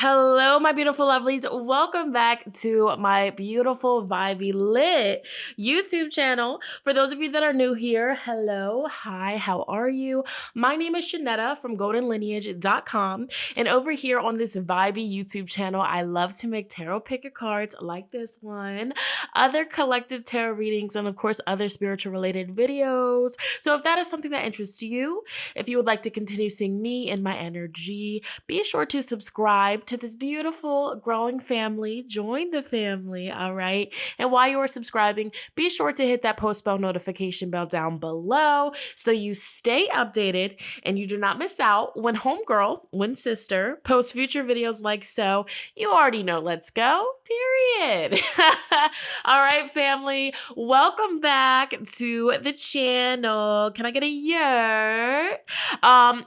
Hello, my beautiful lovelies. Welcome back to my beautiful Vibey Lit YouTube channel. For those of you that are new here, hello, hi, how are you? My name is Shonnetta from goldenlineage.com. And over here on this Vibey YouTube channel, I love to make tarot picker cards like this one, other collective tarot readings, and of course, other spiritual related videos. So if that is something that interests you, if you would like to continue seeing me and my energy, be sure to subscribe to this beautiful growing family. Join the family, all right? And while you are subscribing, be sure to hit that post bell notification bell down below so you stay updated and you do not miss out when homegirl, when sister, posts future videos like so. You already know, let's go, period. All right, family, welcome back to the channel. Can I get a year?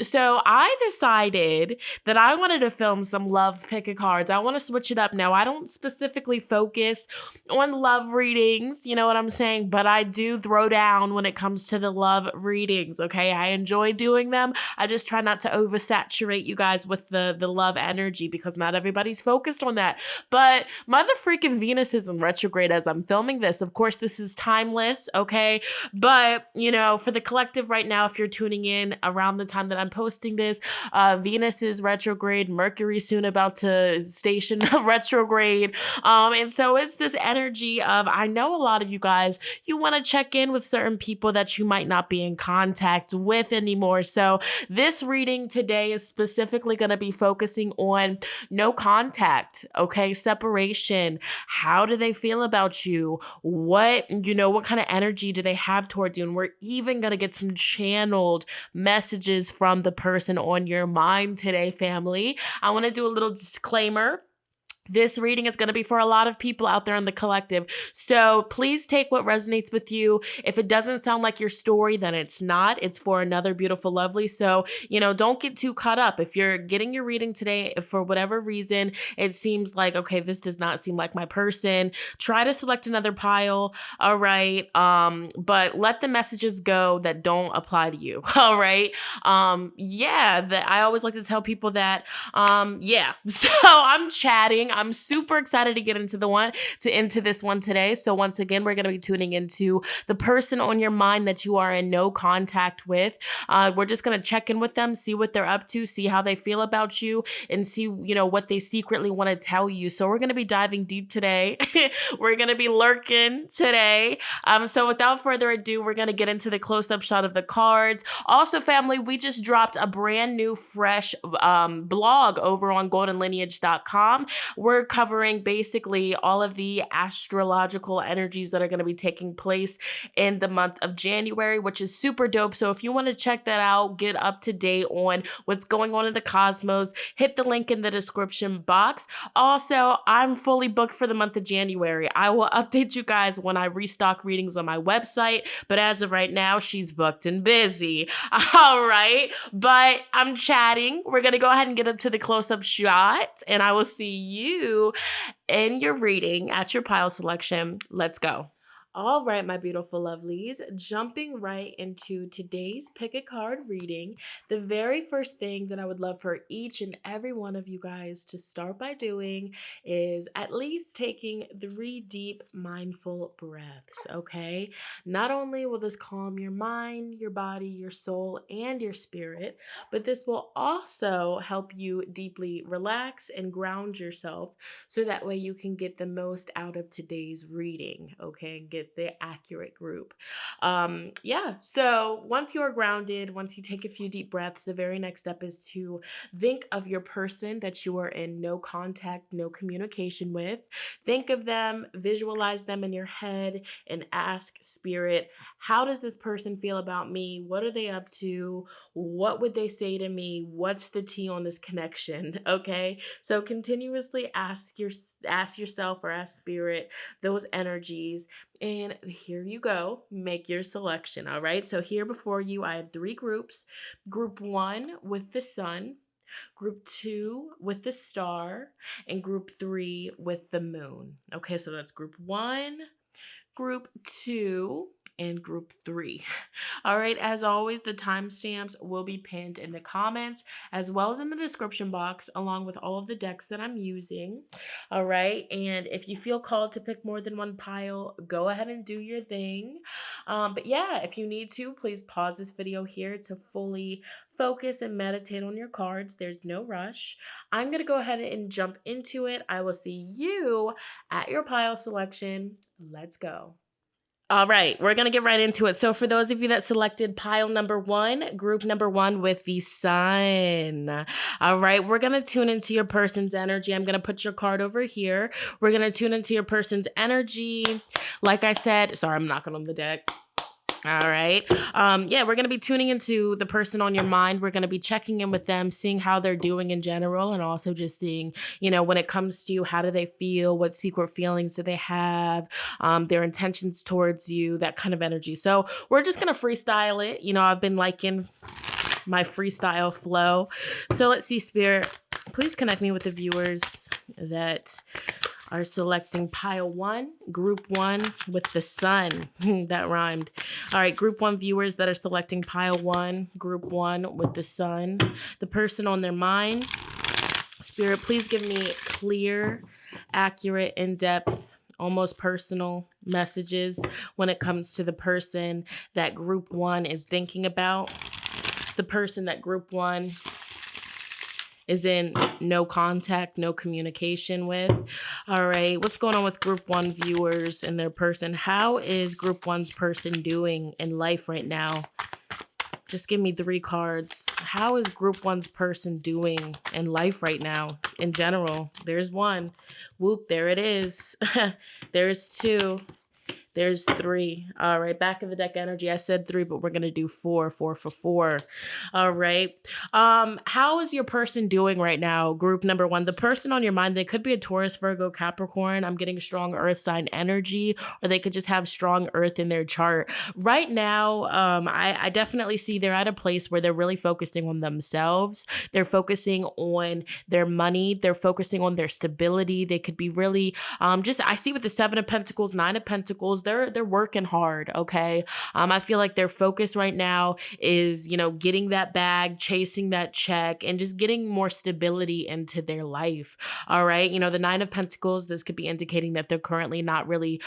So I decided that I wanted to film some love pick a cards. I want to switch it up now. I don't specifically focus on love readings, you know what I'm saying? But I do throw down when it comes to the love readings, okay? I enjoy doing them. I just try not to oversaturate you guys with the love energy because not everybody's focused on that. But mother freaking Venus is in retrograde as I'm filming this. Of course, this is timeless, okay? But, you know, for the collective right now, if you're tuning in around the time that I'm posting this, Venus is retrograde, Mercury soon about to station retrograde. And so it's this energy of, I know a lot of you guys, you want to check in with certain people that you might not be in contact with anymore. So this reading today is specifically going to be focusing on no contact, okay? Separation. How do they feel about you? What kind of energy do they have towards you? And we're even going to get some channeled messages from the person on your mind today, family. I want to do a little disclaimer. This reading is going to be for a lot of people out there in the collective. So please take what resonates with you. If it doesn't sound like your story, then it's not. It's for another beautiful lovely. So, don't get too caught up. If you're getting your reading today, if for whatever reason, it seems like, okay, this does not seem like my person, try to select another pile. All right. But let the messages go that don't apply to you. All right. I always like to tell people that, so I'm chatting. I'm super excited to get into this one today. So once again, we're going to be tuning into the person on your mind that you are in no contact with. We're just going to check in with them, see what they're up to, see how they feel about you, and see, what they secretly want to tell you. So we're going to be diving deep today. We're going to be lurking today. So without further ado, we're going to get into the close-up shot of the cards. Also, family, we just dropped a brand new, fresh blog over on goldenlineage.com. We're covering basically all of the astrological energies that are going to be taking place in the month of January, which is super dope. So if you want to check that out, get up to date on what's going on in the cosmos, hit the link in the description box. Also, I'm fully booked for the month of January. I will update you guys when I restock readings on my website, but as of right now, she's booked and busy. All right, but I'm chatting. We're going to go ahead and get up to the close-up shot, and I will see you in your reading at your pile selection. Let's go. All right, my beautiful lovelies, jumping right into today's pick a card reading. The very first thing that I would love for each and every one of you guys to start by doing is at least taking 3 deep, mindful breaths, okay? Not only will this calm your mind, your body, your soul, and your spirit, but this will also help you deeply relax and ground yourself so that way you can get the most out of today's reading, okay? Get the accurate group. So once you are grounded, once you take a few deep breaths, the very next step is to think of your person that you are in no contact, no communication with. Think of them, visualize them in your head, and ask spirit, how does this person feel about me? What are they up to? What would they say to me? What's the tea on this connection? Okay, so continuously ask yourself or ask spirit those energies. And here you go. Make your selection. All right. So here before you, I have 3 groups. Group 1 with the sun, group 2 with the star, and group 3 with the moon. Okay. So that's group 1, group 2, and group 3. All right, as always, the timestamps will be pinned in the comments as well as in the description box, along with all of the decks that I'm using. All right, and if you feel called to pick more than one pile, go ahead and do your thing. But yeah, if you need to, please pause this video here to fully focus and meditate on your cards. There's no rush. I'm going to go ahead and jump into it. I will see you at your pile selection. Let's go. All right, we're going to get right into it. So for those of you that selected pile number 1, group number 1 with the sun. All right, we're going to tune into your person's energy. I'm going to put your card over here. We're going to tune into your person's energy. Like I said, sorry, I'm knocking on the deck. All right. Yeah, we're going to be tuning into the person on your mind. We're going to be checking in with them, seeing how they're doing in general, and also just seeing, when it comes to you, how do they feel? What secret feelings do they have? Their intentions towards you, that kind of energy. So we're just going to freestyle it. I've been liking my freestyle flow. So let's see, Spirit, please connect me with the viewers that are selecting pile 1, group 1 with the sun. That rhymed. All right, group 1 viewers that are selecting pile 1, group 1 with the sun. The person on their mind. Spirit, please give me clear, accurate, in-depth, almost personal messages when it comes to the person that group 1 is thinking about. The person that group 1 is in no contact, no communication with. All right, what's going on with group 1 viewers and their person? How is group 1's person doing in life right now? Just give me 3 cards. How is group 1's person doing in life right now in general? There's 1. Whoop, there it is. There's 2. There's 3. All right, back of the deck energy. I said 3, but we're going to do 4 for 4. All right. How is your person doing right now? Group number 1, the person on your mind, they could be a Taurus, Virgo, Capricorn. I'm getting strong earth sign energy, or they could just have strong earth in their chart. Right now, I definitely see they're at a place where they're really focusing on themselves. They're focusing on their money. They're focusing on their stability. They could be really, I see with the 7 of Pentacles, 9 of Pentacles, they're working hard, okay? I feel like their focus right now is, getting that bag, chasing that check, and just getting more stability into their life, all right? The 9 of Pentacles, this could be indicating that they're currently not really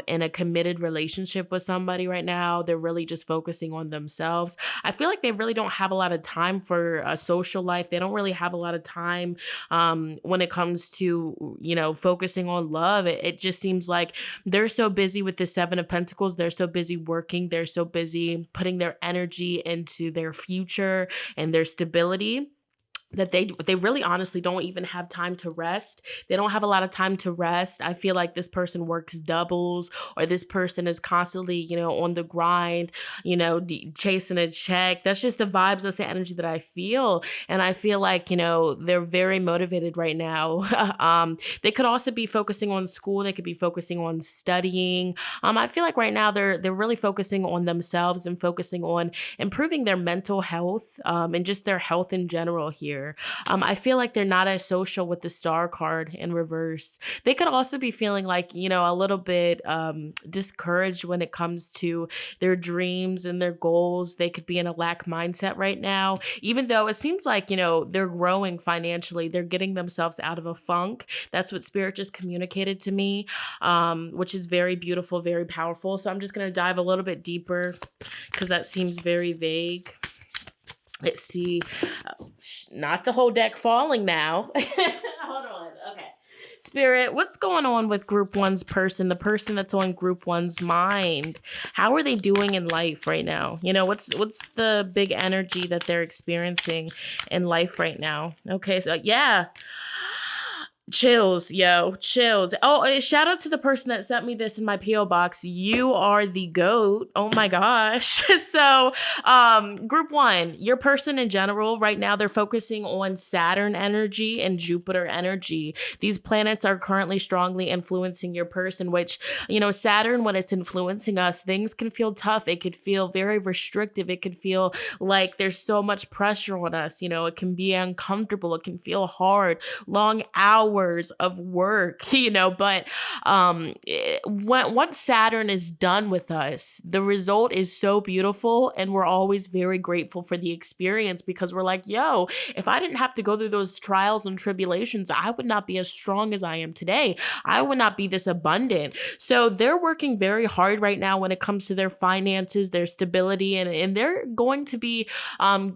in a committed relationship with somebody right now. They're really just focusing on themselves. I feel like they really don't have a lot of time for a social life. They don't really have a lot of time when it comes to, focusing on love. It just seems like they're so busy with the 7 of Pentacles. They're so busy working. They're so busy putting their energy into their future and their stability that they really honestly don't even have time to rest. They don't have a lot of time to rest. I feel like this person works doubles, or this person is constantly, on the grind, chasing a check. That's just the vibes. That's the energy that I feel. And I feel like, they're very motivated right now. They could also be focusing on school. They could be focusing on studying. I feel like right now they're really focusing on themselves and focusing on improving their mental health, and just their health in general here. I feel like they're not as social with the Star card in reverse. They could also be feeling like, a little bit discouraged when it comes to their dreams and their goals. They could be in a lack mindset right now, even though it seems like, they're growing financially. They're getting themselves out of a funk. That's what Spirit just communicated to me, which is very beautiful, very powerful. So I'm just going to dive a little bit deeper because that seems very vague. Let's see. Not the whole deck falling now. Hold on. Okay. Spirit, what's going on with group 1's person, the person that's on group 1's mind? How are they doing in life right now? What's the big energy that they're experiencing in life right now? Okay, so yeah. Chills, yo, chills. Oh, shout out to the person that sent me this in my P.O Box. You are the GOAT. Oh my gosh. So, group 1, your person in general, right now, they're focusing on Saturn energy and Jupiter energy. These planets are currently strongly influencing your person, which, Saturn, when it's influencing us, things can feel tough. It could feel very restrictive. It could feel like there's so much pressure on us. It can be uncomfortable. It can feel hard, long hours. hours of work, but once Saturn is done with us, the result is so beautiful, and we're always very grateful for the experience, because we're like, yo, if I didn't have to go through those trials and tribulations, I would not be as strong as I am today. I would not be this abundant. So they're working very hard right now when it comes to their finances, their stability, and they're going to be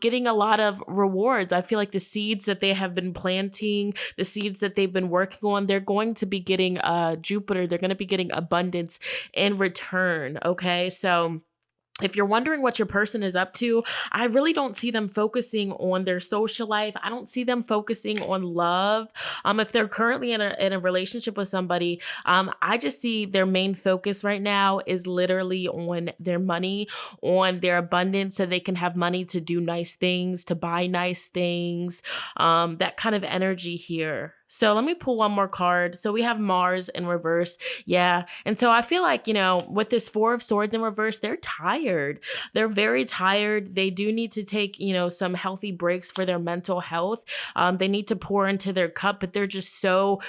getting a lot of rewards. I feel like the seeds that they have been planting, the seeds that they've been working on, they're going to be getting Jupiter. They're going to be getting abundance in return. Okay. So if you're wondering what your person is up to, I really don't see them focusing on their social life. I don't see them focusing on love. If they're currently in a relationship with somebody, I just see their main focus right now is literally on their money, on their abundance, so they can have money to do nice things, to buy nice things, that kind of energy here. So let me pull one more card. So we have Mars in reverse. Yeah. And so I feel like, with this Four of Swords in reverse, they're tired. They're very tired. They do need to take, some healthy breaks for their mental health. They need to pour into their cup, but they're just so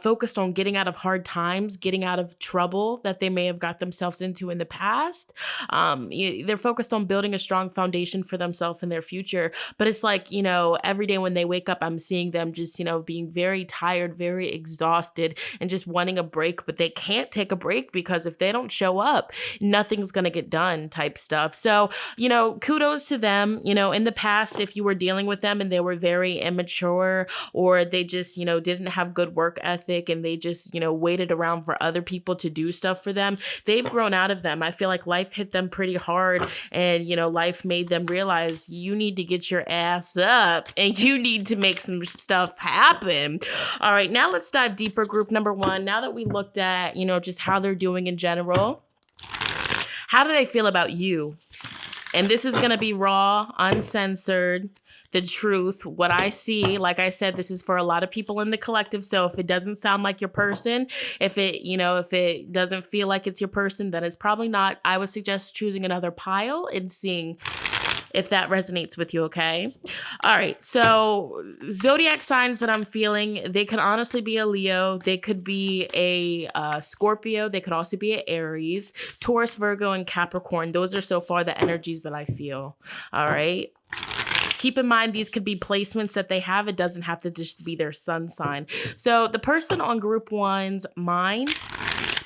focused on getting out of hard times, getting out of trouble that they may have got themselves into in the past. They're focused on building a strong foundation for themselves in their future. But it's like, every day when they wake up, I'm seeing them just, being very tired, very exhausted, and just wanting a break, but they can't take a break because if they don't show up, nothing's going to get done type stuff. So, kudos to them. In the past, if you were dealing with them and they were very immature, or they just, didn't have good work ethic, and they just, waited around for other people to do stuff for them, they've grown out of them. I feel like life hit them pretty hard, and, life made them realize you need to get your ass up and you need to make some stuff happen. All right, now let's dive deeper. Group number one, now that we looked at, just how they're doing in general, how do they feel about you? And this is going to be raw, uncensored, the truth, what I see. Like I said, this is for a lot of people in the collective. So if it doesn't sound like your person, if it doesn't feel like it's your person, then it's probably not. I would suggest choosing another pile and seeing if that resonates with you, okay? All right, so zodiac signs that I'm feeling, they could honestly be a Leo. They could be a Scorpio. They could also be an Aries, Taurus, Virgo, and Capricorn. Those are so far the energies that I feel, all right? Keep in mind, these could be placements that they have. It doesn't have to just be their sun sign. So the person on group one's mind,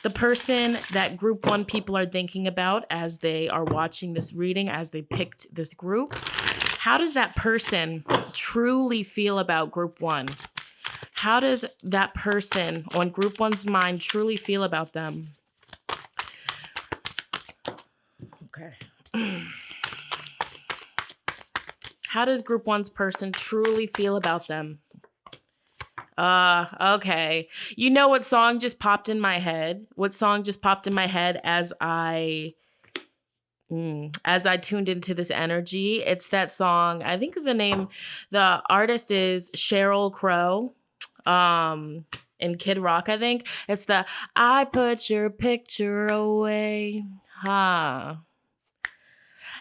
the person that group one people are thinking about as they are watching this reading, as they picked this group, how does that person truly feel about group one? How does that person on group one's mind truly feel about them? Okay. How does group one's person truly feel about them? Okay. You know what song just popped in my head? What song just popped in my head as I tuned into this energy? It's that song. I think the artist is Sheryl Crow. In Kid Rock, I think. It's the I put your picture away.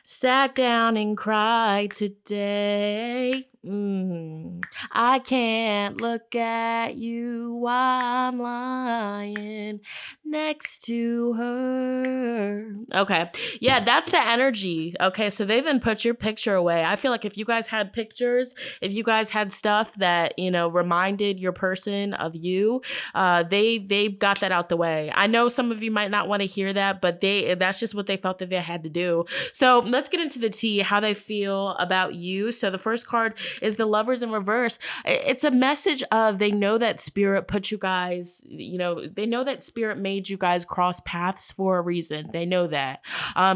Sat down and cried today. I can't look at you while I'm lying next to her. Okay. Yeah, that's the energy. Okay, so they then put your picture away. I feel like if you guys had pictures, if you guys had stuff that, reminded your person of you, they got that out the way. I know some of you might not want to hear that, but that's just what they felt that they had to do. So let's get into the tea, how they feel about you. So the first card is the Lovers in reverse. It's a message of they know that spirit put you guys, they know that spirit made you guys cross paths for a reason. They know that.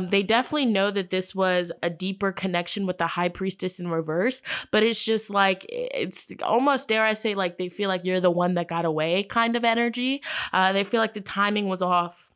They definitely know that this was a deeper connection with the High Priestess in reverse, but it's just like, it's almost, dare I say, like they feel like you're the one that got away kind of energy. They feel like the timing was off.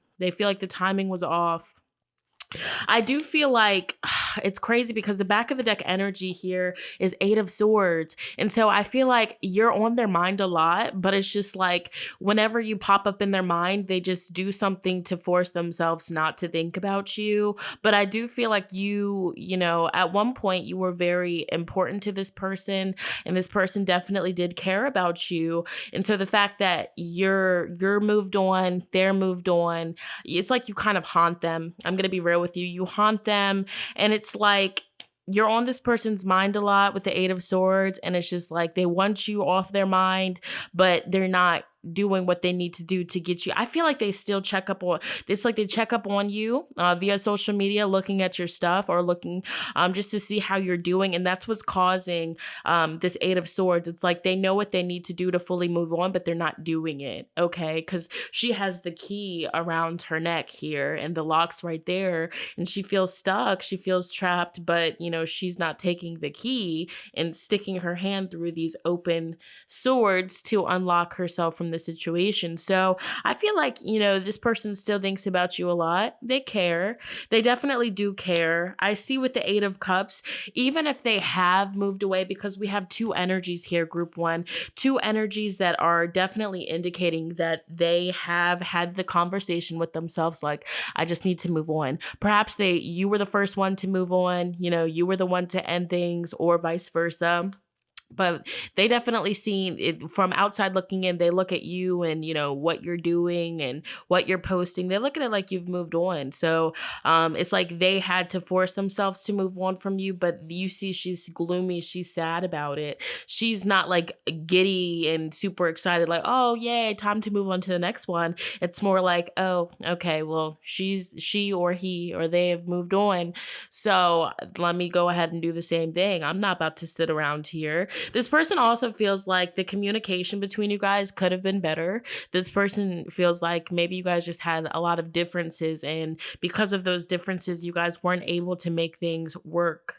I do feel like it's crazy because the back of the deck energy here is Eight of Swords. And so I feel like you're on their mind a lot, but it's just like whenever you pop up in their mind, they just do something to force themselves not to think about you. But I do feel like you know, at one point you were very important to this person, and this person definitely did care about you. And so the fact that you're moved on, they're moved on, it's like you kind of haunt them. I'm going to be real with you. You haunt them, and it's like you're on this person's mind a lot with the Eight of Swords, and it's just like they want you off their mind, but they're not doing what they need to do to get you. I feel like they still check up on, it's like they check up on you via social media, looking at your stuff or looking just to see how you're doing. And that's what's causing this Eight of Swords. It's like they know what they need to do to fully move on, but they're not doing it. Okay. Because she has the key around her neck here and the lock's right there. And she feels stuck. She feels trapped, but you know, she's not taking the key and sticking her hand through these open swords to unlock herself from the situation. So I feel like, you know, this person still thinks about you a lot. They care. They definitely do care. I see with the Eight of Cups, even if they have moved away, because we have two energies here, group one, two energies that are definitely indicating that they have had the conversation with themselves, like, I just need to move on. Perhaps you were the first one to move on, you know, you were the one to end things, or vice versa. But they definitely seen it from outside looking in. They look at you and, you know, what you're doing and what you're posting. They look at it like you've moved on. So it's like they had to force themselves to move on from you. But you see, she's gloomy. She's sad about it. She's not like giddy and super excited, like, oh, yay, time to move on to the next one. It's more like, oh, okay, well, she or he or they have moved on. So let me go ahead and do the same thing. I'm not about to sit around here. This person also feels like the communication between you guys could have been better. This person feels like maybe you guys just had a lot of differences, and because of those differences, you guys weren't able to make things work.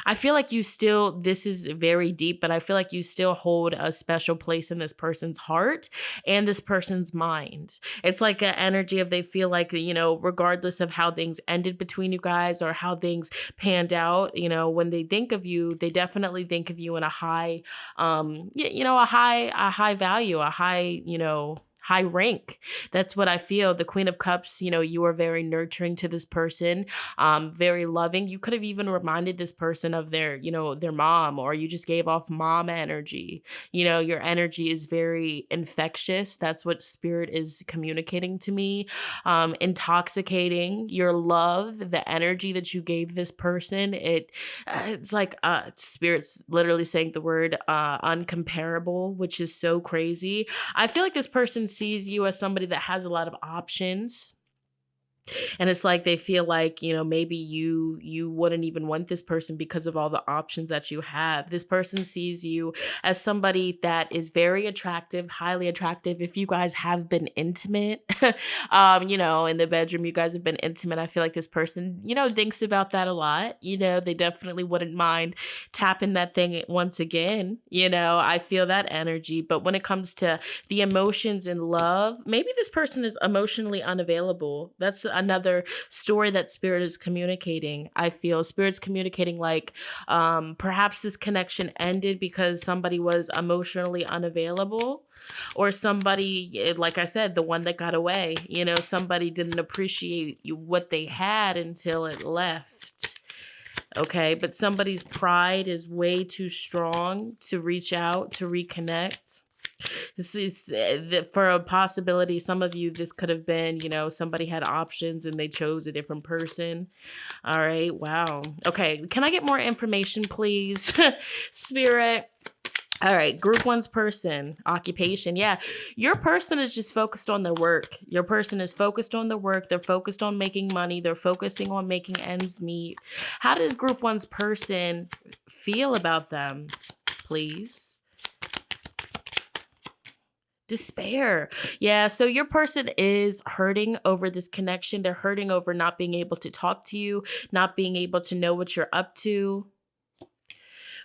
I feel like you still, this is very deep, but I feel like you still hold a special place in this person's heart and this person's mind. It's like an energy of they feel like, you know, regardless of how things ended between you guys or how things panned out, you know, when they think of you, they definitely think of you in a high, you know, a high value, a high, you know, high rank. That's what I feel. The Queen of Cups, you know, you are very nurturing to this person, very loving. You could have even reminded this person of their, you know, their mom, or you just gave off mom energy. You know, your energy is very infectious. That's what spirit is communicating to me. Intoxicating, your love, the energy that you gave this person. It's like spirit's literally saying the word uncomparable, which is so crazy. I feel like this person sees you as somebody that has a lot of options. And it's like they feel like, you know, maybe you wouldn't even want this person because of all the options that you have. This person sees you as somebody that is very attractive, highly attractive. If you guys have been intimate, you know, in the bedroom, you guys have been intimate. I feel like this person, you know, thinks about that a lot. You know, they definitely wouldn't mind tapping that thing once again. You know, I feel that energy. But when it comes to the emotions and love, maybe this person is emotionally unavailable. That's another story that spirit is communicating. I feel spirit's communicating like perhaps this connection ended because somebody was emotionally unavailable, or somebody, like I said, the one that got away, you know, somebody didn't appreciate what they had until it left. Okay, but somebody's pride is way too strong to reach out, to reconnect. This is for a possibility. Some of you, this could have been, you know, somebody had options and they chose a different person. All right. Wow. Okay. Can I get more information, please? Spirit. All right. Group one's person, occupation. Yeah. Your person is just focused on their work. Your person is focused on the work. They're focused on making money. They're focusing on making ends meet. How does group one's person feel about them, please? Despair. Yeah, so your person is hurting over this connection. They're hurting over not being able to talk to you, not being able to know what you're up to.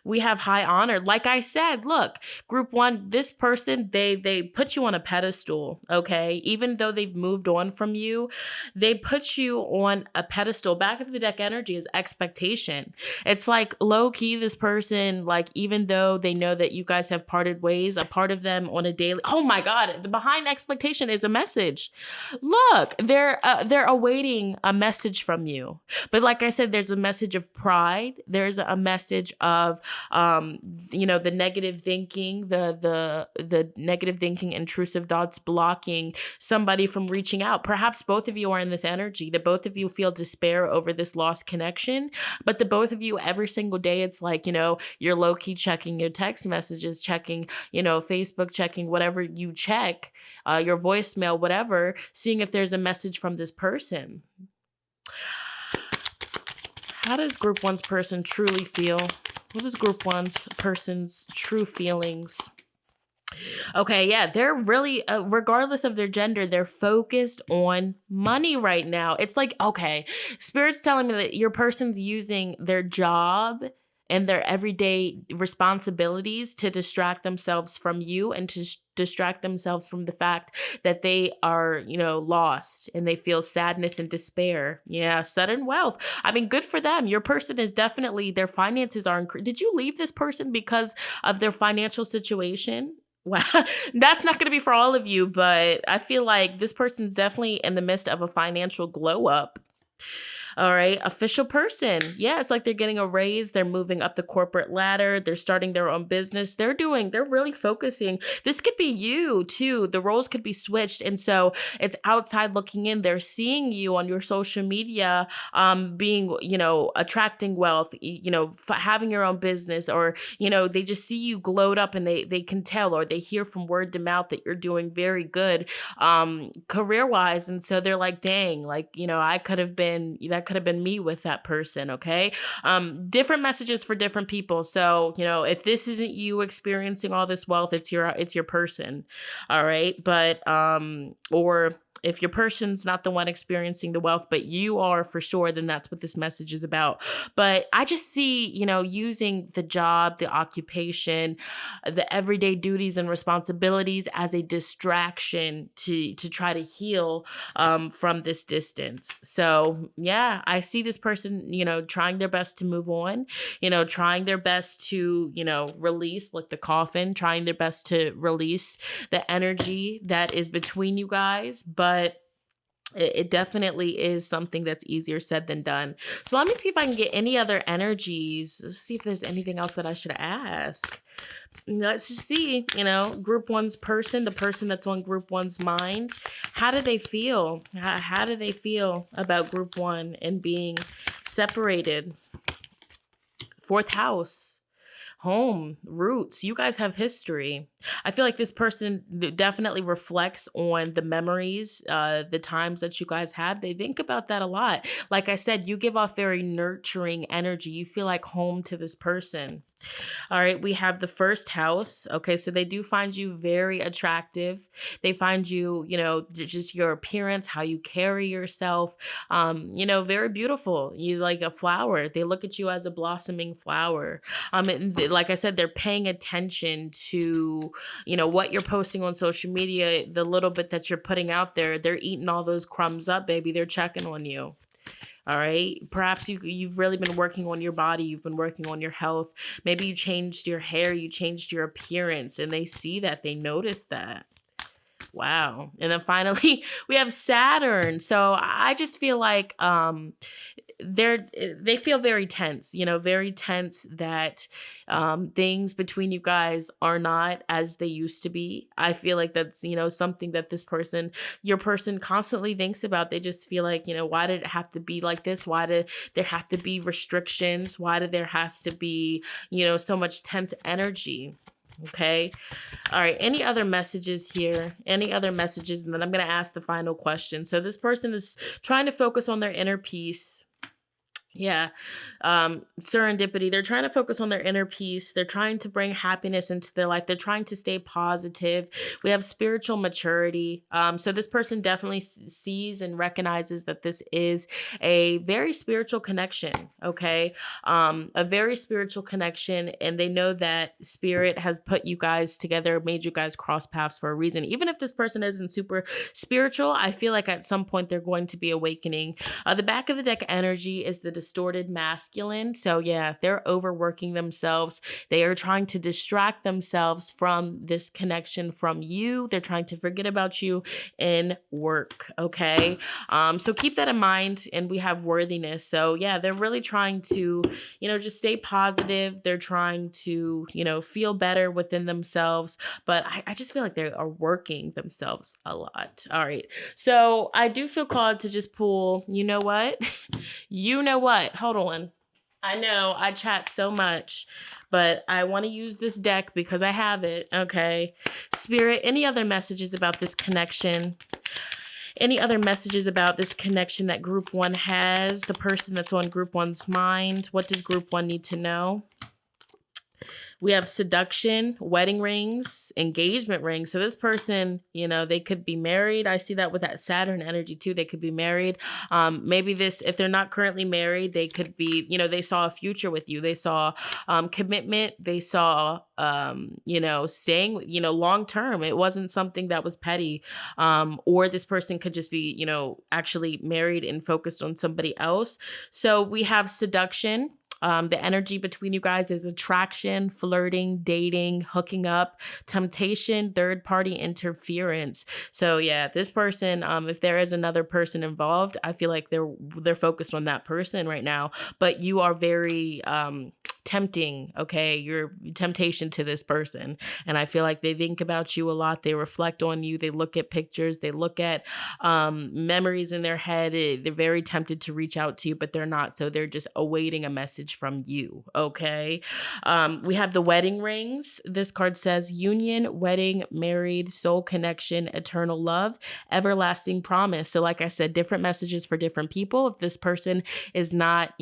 We have high honor. Like I said, look, group one, this person, they put you on a pedestal, okay? Even though they've moved on from you, they put you on a pedestal. Back of the deck energy is expectation. It's like low key, this person, like, even though they know that you guys have parted ways, a part of them on a daily, oh my God, the behind expectation is a message. Look, they're awaiting a message from you. But like I said, there's a message of pride. There's a message of, the negative thinking, the negative thinking, intrusive thoughts blocking somebody from reaching out. Perhaps both of you are in this energy, that both of you feel despair over this lost connection, but the both of you every single day, it's like, you're low key checking your text messages, checking, Facebook, checking whatever you check, your voicemail, whatever, seeing if there's a message from this person. How does group one's person truly feel? What is group one's person's true feelings? Okay, yeah, they're really, regardless of their gender, they're focused on money right now. It's like, okay, Spirit's telling me that your person's using their job and their everyday responsibilities to distract themselves from you and to distract themselves from the fact that they are, lost and they feel sadness and despair. Yeah, sudden wealth. I mean, good for them. Your person is definitely, their finances are Did you leave this person because of their financial situation? Wow, that's not going to be for all of you, but I feel like this person's definitely in the midst of a financial glow up. All right. Official person. Yeah. It's like they're getting a raise. They're moving up the corporate ladder. They're starting their own business. They're really focusing. This could be you too. The roles could be switched. And so it's outside looking in. They're seeing you on your social media, being, attracting wealth, having your own business, or, they just see you glowed up and they can tell, or they hear from word to mouth that you're doing very good, career wise. And so they're like, dang, like, that could have been me with that person. Okay. Different messages for different people. So, if this isn't you experiencing all this wealth, it's your person. All right. But, or if your person's not the one experiencing the wealth, but you are for sure, then that's what this message is about. But I just see, using the job, the occupation, the everyday duties and responsibilities as a distraction to try to heal from this distance. So yeah, I see this person, trying their best to move on, trying their best to, release like the coffin, trying their best to release the energy that is between you guys. But it definitely is something that's easier said than done. So let me see if I can get any other energies. Let's see if there's anything else that I should ask. Let's just see, group one's person, the person that's on group one's mind. How do they feel? How do they feel about group one and being separated? Fourth house. Home, roots. You guys have history. I feel like this person definitely reflects on the memories, the times that you guys had. They think about that a lot. Like I said, you give off very nurturing energy. You feel like home to this person. All right, we have the first house. Okay, so they do find you very attractive. They find you, just your appearance, how you carry yourself, very beautiful. You like a flower. They look at you as a blossoming flower. And like I said, they're paying attention to, what you're posting on social media, the little bit that you're putting out there. They're eating all those crumbs up, baby. They're checking on you. All right. Perhaps you've really been working on your body. You've been working on your health. Maybe you changed your hair. You changed your appearance, and they see that. They notice that. Wow. And then finally, we have Saturn. So I just feel like they feel very tense, very tense that things between you guys are not as they used to be. I feel like that's, something that your person constantly thinks about. They just feel like, why did it have to be like this? Why did there have to be restrictions? Why did there has to be, so much tense energy? Okay. All right. Any other messages here? Any other messages? And then I'm going to ask the final question. So this person is trying to focus on their inner peace. Yeah. Serendipity. They're trying to focus on their inner peace. They're trying to bring happiness into their life. They're trying to stay positive. We have spiritual maturity. So this person definitely sees and recognizes that this is a very spiritual connection. Okay. A very spiritual connection. And they know that spirit has put you guys together, made you guys cross paths for a reason. Even if this person isn't super spiritual, I feel like at some point they're going to be awakening. The back of the deck energy is the distorted masculine. So yeah, they're overworking themselves. They are trying to distract themselves from this connection from you. They're trying to forget about you in work. Okay. So keep that in mind. And we have worthiness. So yeah, they're really trying to, just stay positive. They're trying to, feel better within themselves. But I just feel like they are working themselves a lot. All right. So I do feel called to just pull, you know what? You know what? Hold on. I know I chat so much, but I want to use this deck because I have it. Okay. Spirit, any other messages about this connection? Any other messages about this connection that group one has? The person that's on group one's mind? What does group one need to know? We have seduction, wedding rings, engagement rings. So this person, they could be married. I see that with that Saturn energy too. They could be married. Maybe if they're not currently married, they could be, they saw a future with you. They saw commitment. They saw, staying, long term. It wasn't something that was petty. Or this person could just be, actually married and focused on somebody else. So we have seduction. The energy between you guys is attraction, flirting, dating, hooking up, temptation, third-party interference. So yeah, this person, if there is another person involved, I feel like they're focused on that person right now. But you are very tempting, okay? You're temptation to this person. And I feel like they think about you a lot. They reflect on you. They look at pictures. They look at memories in their head. They're very tempted to reach out to you, but they're not. So they're just awaiting a message from you, okay? We have the wedding rings. This card says union, wedding, married, soul connection, eternal love, everlasting promise. So like I said, different messages for different people. If this person is not,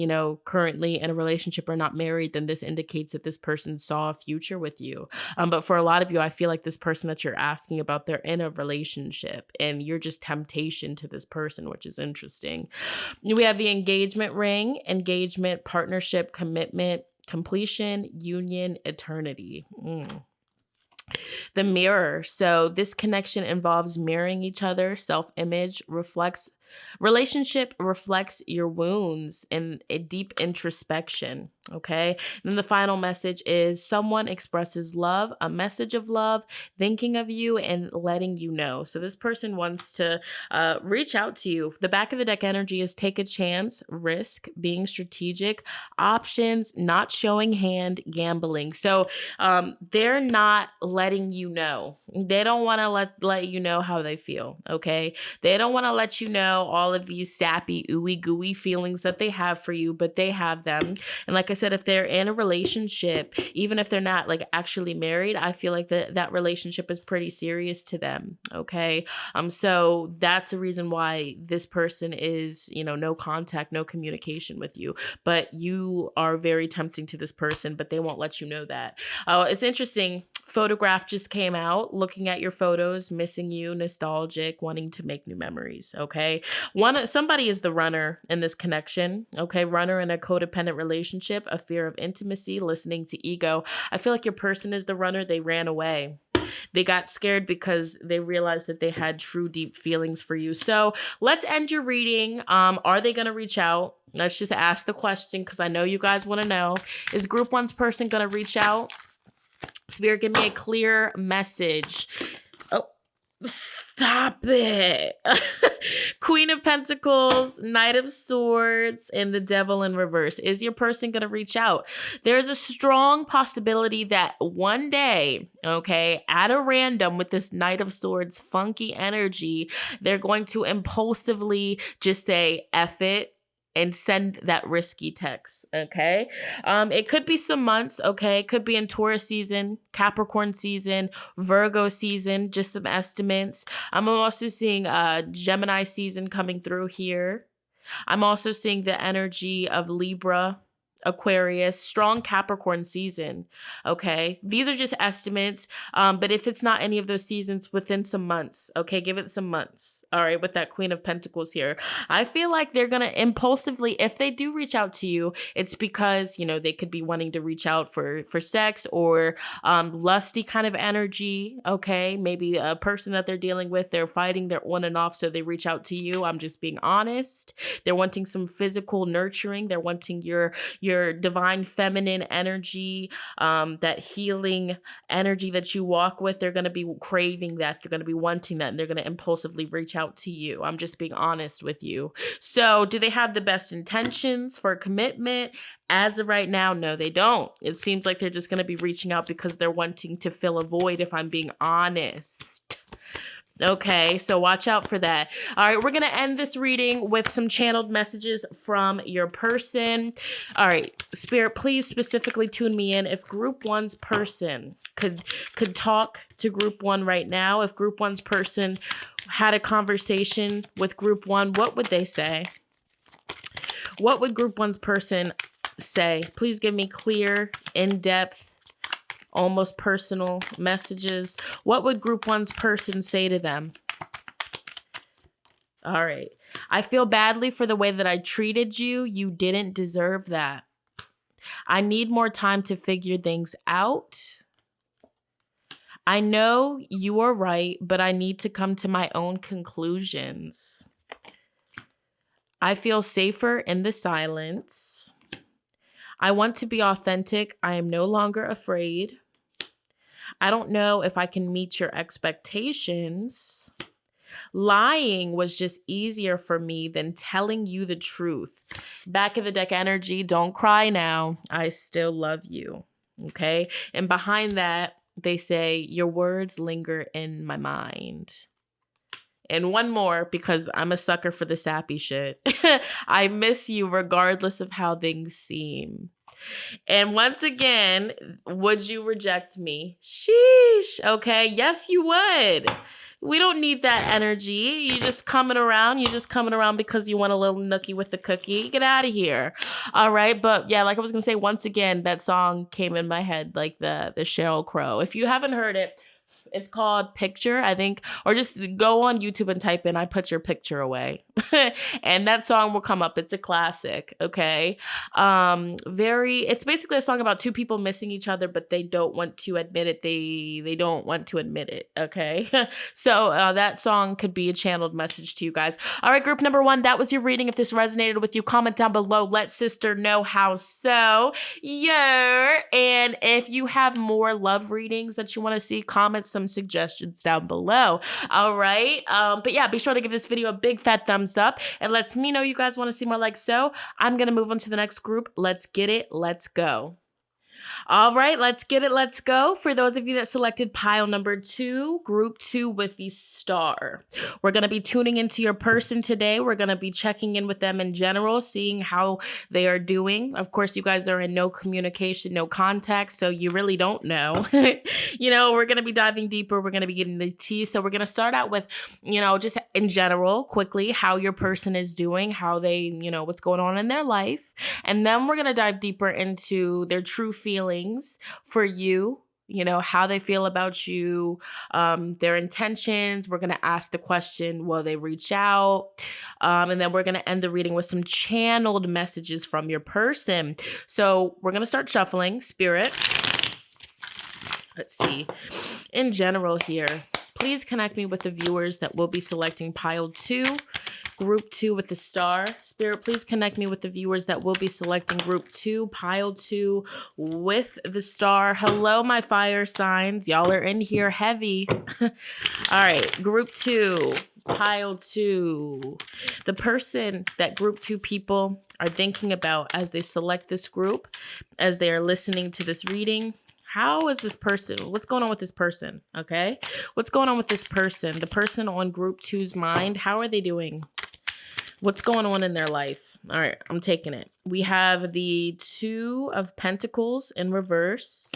currently in a relationship or not married, then this indicates that this person saw a future with you. But for a lot of you, I feel like this person that you're asking about, they're in a relationship and you're just temptation to this person, which is interesting. We have the engagement ring, engagement, partnership, commitment, completion, union, eternity. The mirror. So this connection involves mirroring each other, self-image, relationship reflects your wounds and a deep introspection. Okay. And then the final message is someone expresses love, a message of love, thinking of you and letting you know. So this person wants to reach out to you. The back of the deck energy is take a chance, risk, being strategic, options, not showing hand, gambling. So they're not letting you know. They don't want to let you know how they feel. Okay. They don't want to let you know all of these sappy, ooey gooey feelings that they have for you, but they have them. And like I said, if they're in a relationship, even if they're not like actually married, I feel like that relationship is pretty serious to them. Okay. So that's a reason why this person is, no contact, no communication with you, but you are very tempting to this person, but they won't let you know that. It's interesting. Photograph just came out, looking at your photos, missing you, nostalgic, wanting to make new memories. Okay. Somebody is the runner in this connection. Okay. Runner in a codependent relationship, a fear of intimacy, listening to ego. I feel like your person is the runner. They ran away. They got scared because they realized that they had true deep feelings for you. So let's end your reading. Are they going to reach out? Let's just ask the question because I know you guys want to know. Is group one's person going to reach out? Spirit, give me a clear message. Oh, stop it. Queen of Pentacles, Knight of Swords, and the Devil in reverse. Is your person going to reach out? There's a strong possibility that one day, okay, at a random with this Knight of Swords funky energy, they're going to impulsively just say, F it, and send that risky text, okay? It could be some months, okay? It could be in Taurus season, Capricorn season, Virgo season, just some estimates. I'm also seeing Gemini season coming through here. I'm also seeing the energy of Libra, Aquarius, strong Capricorn season. Okay. These are just estimates. But if it's not any of those seasons, within some months, okay, give it some months. All right. With that Queen of Pentacles here, I feel like they're going to impulsively, if they do reach out to you, it's because, they could be wanting to reach out for sex or lusty kind of energy. Okay. Maybe a person that they're dealing with, they're fighting, they're on and off. So they reach out to you. I'm just being honest. They're wanting some physical nurturing. They're wanting your divine feminine energy, that healing energy that you walk with. They're going to be craving that. They're going to be wanting that, and they're going to impulsively reach out to you. I'm just being honest with you. So do they have the best intentions for commitment? As of right now, no, they don't. It seems like they're just going to be reaching out because they're wanting to fill a void, if I'm being honest. Okay, so watch out for that. All right, we're going to end this reading with some channeled messages from your person. All right, Spirit, please specifically tune me in. If Group 1's person could talk to Group 1 right now, if Group 1's person had a conversation with Group 1, what would they say? What would Group 1's person say? Please give me clear, in-depth, almost personal messages. What would Group 1's person say to them? All right. I feel badly for the way that I treated you. You didn't deserve that. I need more time to figure things out. I know you are right, but I need to come to my own conclusions. I feel safer in the silence. I want to be authentic. I am no longer afraid. I don't know if I can meet your expectations. Lying was just easier for me than telling you the truth. Back of the deck energy, don't cry now. I still love you. Okay? And behind that, they say, your words linger in my mind. And one more, because I'm a sucker for the sappy shit. I miss you regardless of how things seem. And once again, would you reject me? Sheesh. Okay. Yes, you would. We don't need that energy. You just coming around. You're just coming around because you want a little nookie with the cookie. Get out of here. All right. But yeah, like I was going to say, once again, that song came in my head, like the Sheryl Crow. If you haven't heard it, it's called Picture, I think, or just go on YouTube and type in, I put your picture away. And that song will come up. It's a classic. Okay. It's basically a song about two people missing each other, but they don't want to admit it. They don't want to admit it. Okay. So that song could be a channeled message to you guys. All right, group number 1, that was your reading. If this resonated with you, comment down below. Let sister know how so. Yeah. And if you have more love readings that you want to see, comment some suggestions down below. All right. But yeah, be sure to give this video a big fat thumbs up. It lets me know you guys want to see more like so. I'm going to move on to the next group. Let's get it. Let's go. All right, let's get it. Let's go. For those of you that selected pile number 2, group 2 with the star. We're going to be tuning into your person today. We're going to be checking in with them in general, seeing how they are doing. Of course, you guys are in no communication, no contact, so you really don't know. We're going to be diving deeper. We're going to be getting the tea. So we're going to start out with, just in general, quickly, how your person is doing, how they, what's going on in their life. And then we're going to dive deeper into their true feelings for you, how they feel about you, their intentions. We're going to ask the question, will they reach out? And then we're going to end the reading with some channeled messages from your person. So we're going to start shuffling. Spirit, let's see. In general here, please connect me with the viewers that will be selecting pile 2. Group 2 with the star. Spirit, please connect me with the viewers that will be selecting group 2, pile 2 with the star. Hello, my fire signs. Y'all are in here heavy. All right, group 2, pile 2. The person that group 2 people are thinking about as they select this group, as they are listening to this reading. How is this person? What's going on with this person? Okay. What's going on with this person? The person on group 2's mind. How are they doing? What's going on in their life? All right. I'm taking it. We have the 2 of Pentacles in reverse.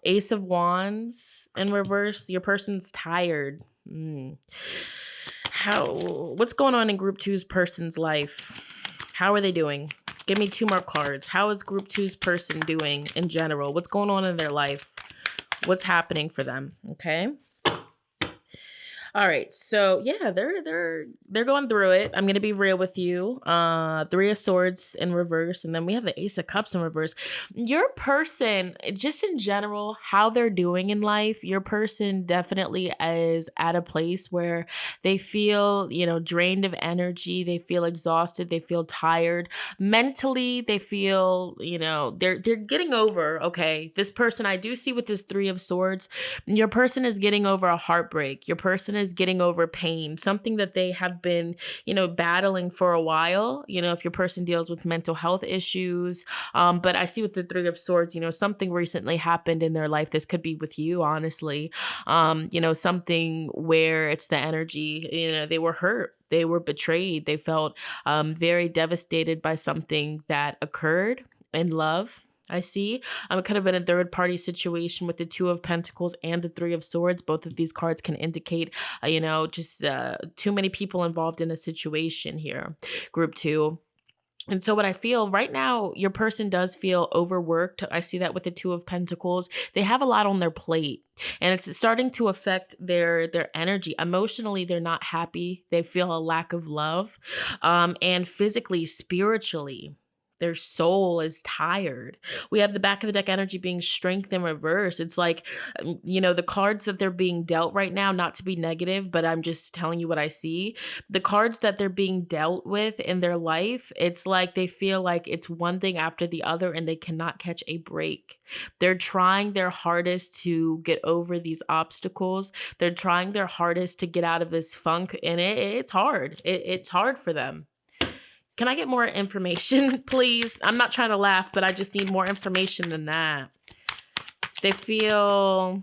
Ace of Wands in reverse. Your person's tired. What's going on in group two's person's life? How are they doing? Give me 2 more cards. How is group two's person doing in general? What's going on in their life? What's happening for them? Okay. All right. So yeah, they're going through it. I'm gonna be real with you. 3 of Swords in reverse, and then we have the Ace of Cups in reverse. Your person, just in general, how they're doing in life, your person definitely is at a place where they feel, drained of energy, they feel exhausted, they feel tired. Mentally, they feel, they're getting over, okay. This person I do see with this 3 of Swords, your person is getting over a heartbreak. Your person is getting over pain, something that they have been, battling for a while. If your person deals with mental health issues. But I see with the 3 of Swords, something recently happened in their life. This could be with you, honestly. Something where it's the energy, they were hurt. They were betrayed. They felt very devastated by something that occurred in love. I see. It could have been a third party situation with the 2 of Pentacles and the 3 of Swords. Both of these cards can indicate, just too many people involved in a situation here. Group 2. And so what I feel right now, your person does feel overworked. I see that with the 2 of Pentacles. They have a lot on their plate, and it's starting to affect their energy. Emotionally, they're not happy. They feel a lack of love. And physically, spiritually, their soul is tired. We have the back of the deck energy being strength in reverse. It's like, the cards that they're being dealt right now, not to be negative, but I'm just telling you what I see. The cards that they're being dealt with in their life, it's like they feel like it's one thing after the other and they cannot catch a break. They're trying their hardest to get over these obstacles. They're trying their hardest to get out of this funk, and it's hard. It's hard for them. Can I get more information, please? I'm not trying to laugh, but I just need more information than that. They feel...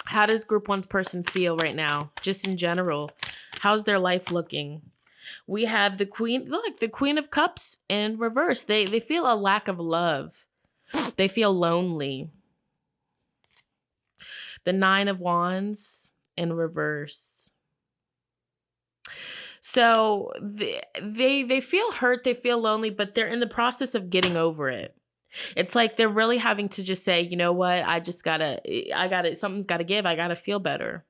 How does group one's person feel right now? Just in general. How's their life looking? We have the Queen... Look, the Queen of Cups in reverse. They feel a lack of love. They feel lonely. The 9 of Wands in reverse. So they feel hurt, they feel lonely, but they're in the process of getting over it. It's like they're really having to just say, you know what, something's gotta give, I gotta feel better.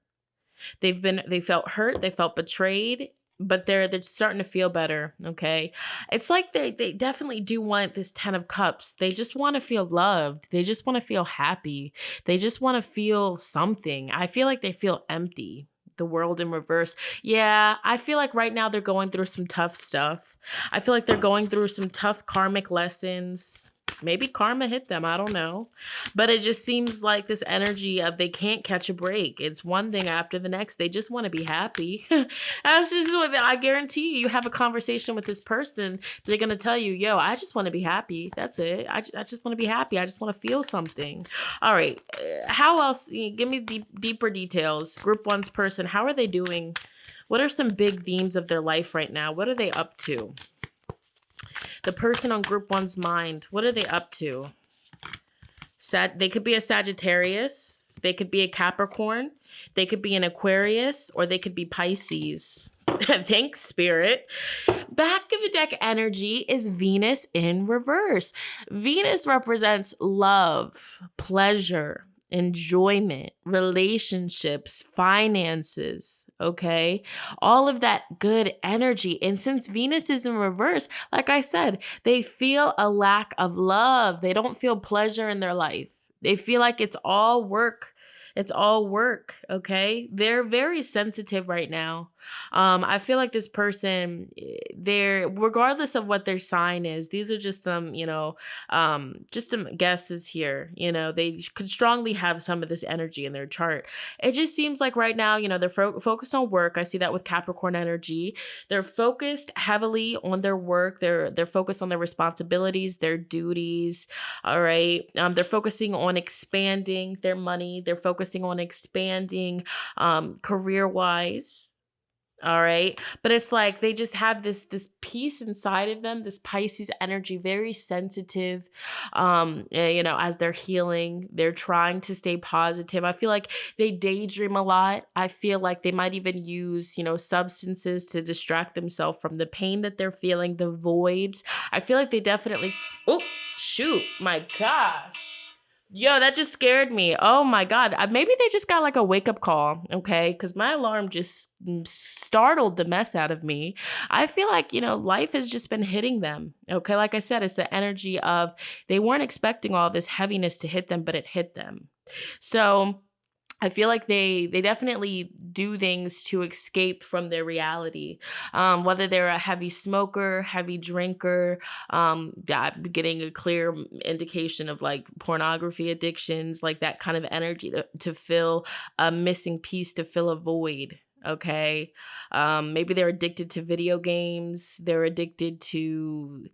They felt hurt, they felt betrayed, but they're starting to feel better, okay? It's like they definitely do want this 10 of Cups. They just want to feel loved. They just want to feel happy. They just want to feel something. I feel like they feel empty. The World in reverse. Yeah, I feel like right now they're going through some tough stuff. I feel like they're going through some tough karmic lessons. Maybe karma hit them, I don't know. But it just seems like this energy of they can't catch a break. It's one thing after the next. They just want to be happy. That's just what I guarantee you. You have a conversation with this person, they're going to tell you, yo, I just want to be happy. That's it. I just want to be happy. I just want to feel something. All right. How else? Give me deeper details. Group one's person, how are they doing? What are some big themes of their life right now? What are they up to? The person on group one's mind, what are they up to? They could be a Sagittarius. They could be a Capricorn. They could be an Aquarius, or they could be Pisces. Thanks, Spirit. Back of the deck energy is Venus in reverse. Venus represents love, pleasure, enjoyment, relationships, finances, okay? All of that good energy. And since Venus is in reverse, like I said, they feel a lack of love. They don't feel pleasure in their life. They feel like it's all work. It's all work, okay? They're very sensitive right now. I feel like this person, regardless of what their sign is, these are just some, just some guesses here. They could strongly have some of this energy in their chart. It just seems like right now, they're focused on work. I see that with Capricorn energy. They're focused heavily on their work. They're focused on their responsibilities, their duties. All right. They're focusing on expanding their money. They're focusing on expanding career-wise. All right. But it's like they just have this piece inside of them, this Pisces energy, very sensitive. As they're healing, they're trying to stay positive. I feel like they daydream a lot. I feel like they might even use, substances to distract themselves from the pain that they're feeling, the voids. I feel like they definitely Oh, shoot. My gosh. Yo, that just scared me. Oh my God. Maybe they just got like a wake up call, okay? Because my alarm just startled the mess out of me. I feel like, life has just been hitting them, okay? Like I said, it's the energy of they weren't expecting all this heaviness to hit them, but it hit them. So I feel like they definitely do things to escape from their reality. Whether they're a heavy smoker, heavy drinker, getting a clear indication of like pornography addictions, like that kind of energy to fill a missing piece, to fill a void. Okay. Maybe they're addicted to video games. They're addicted to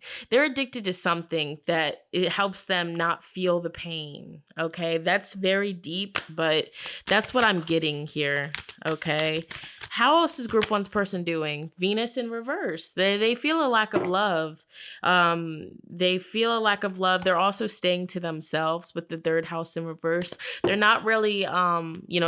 something that it helps them not feel the pain. Okay. That's very deep, but that's what I'm getting here. Okay. How else is group one's person doing? Venus in reverse. They feel a lack of love. They feel a lack of love. They're also staying to themselves with the third house in reverse. They're not really,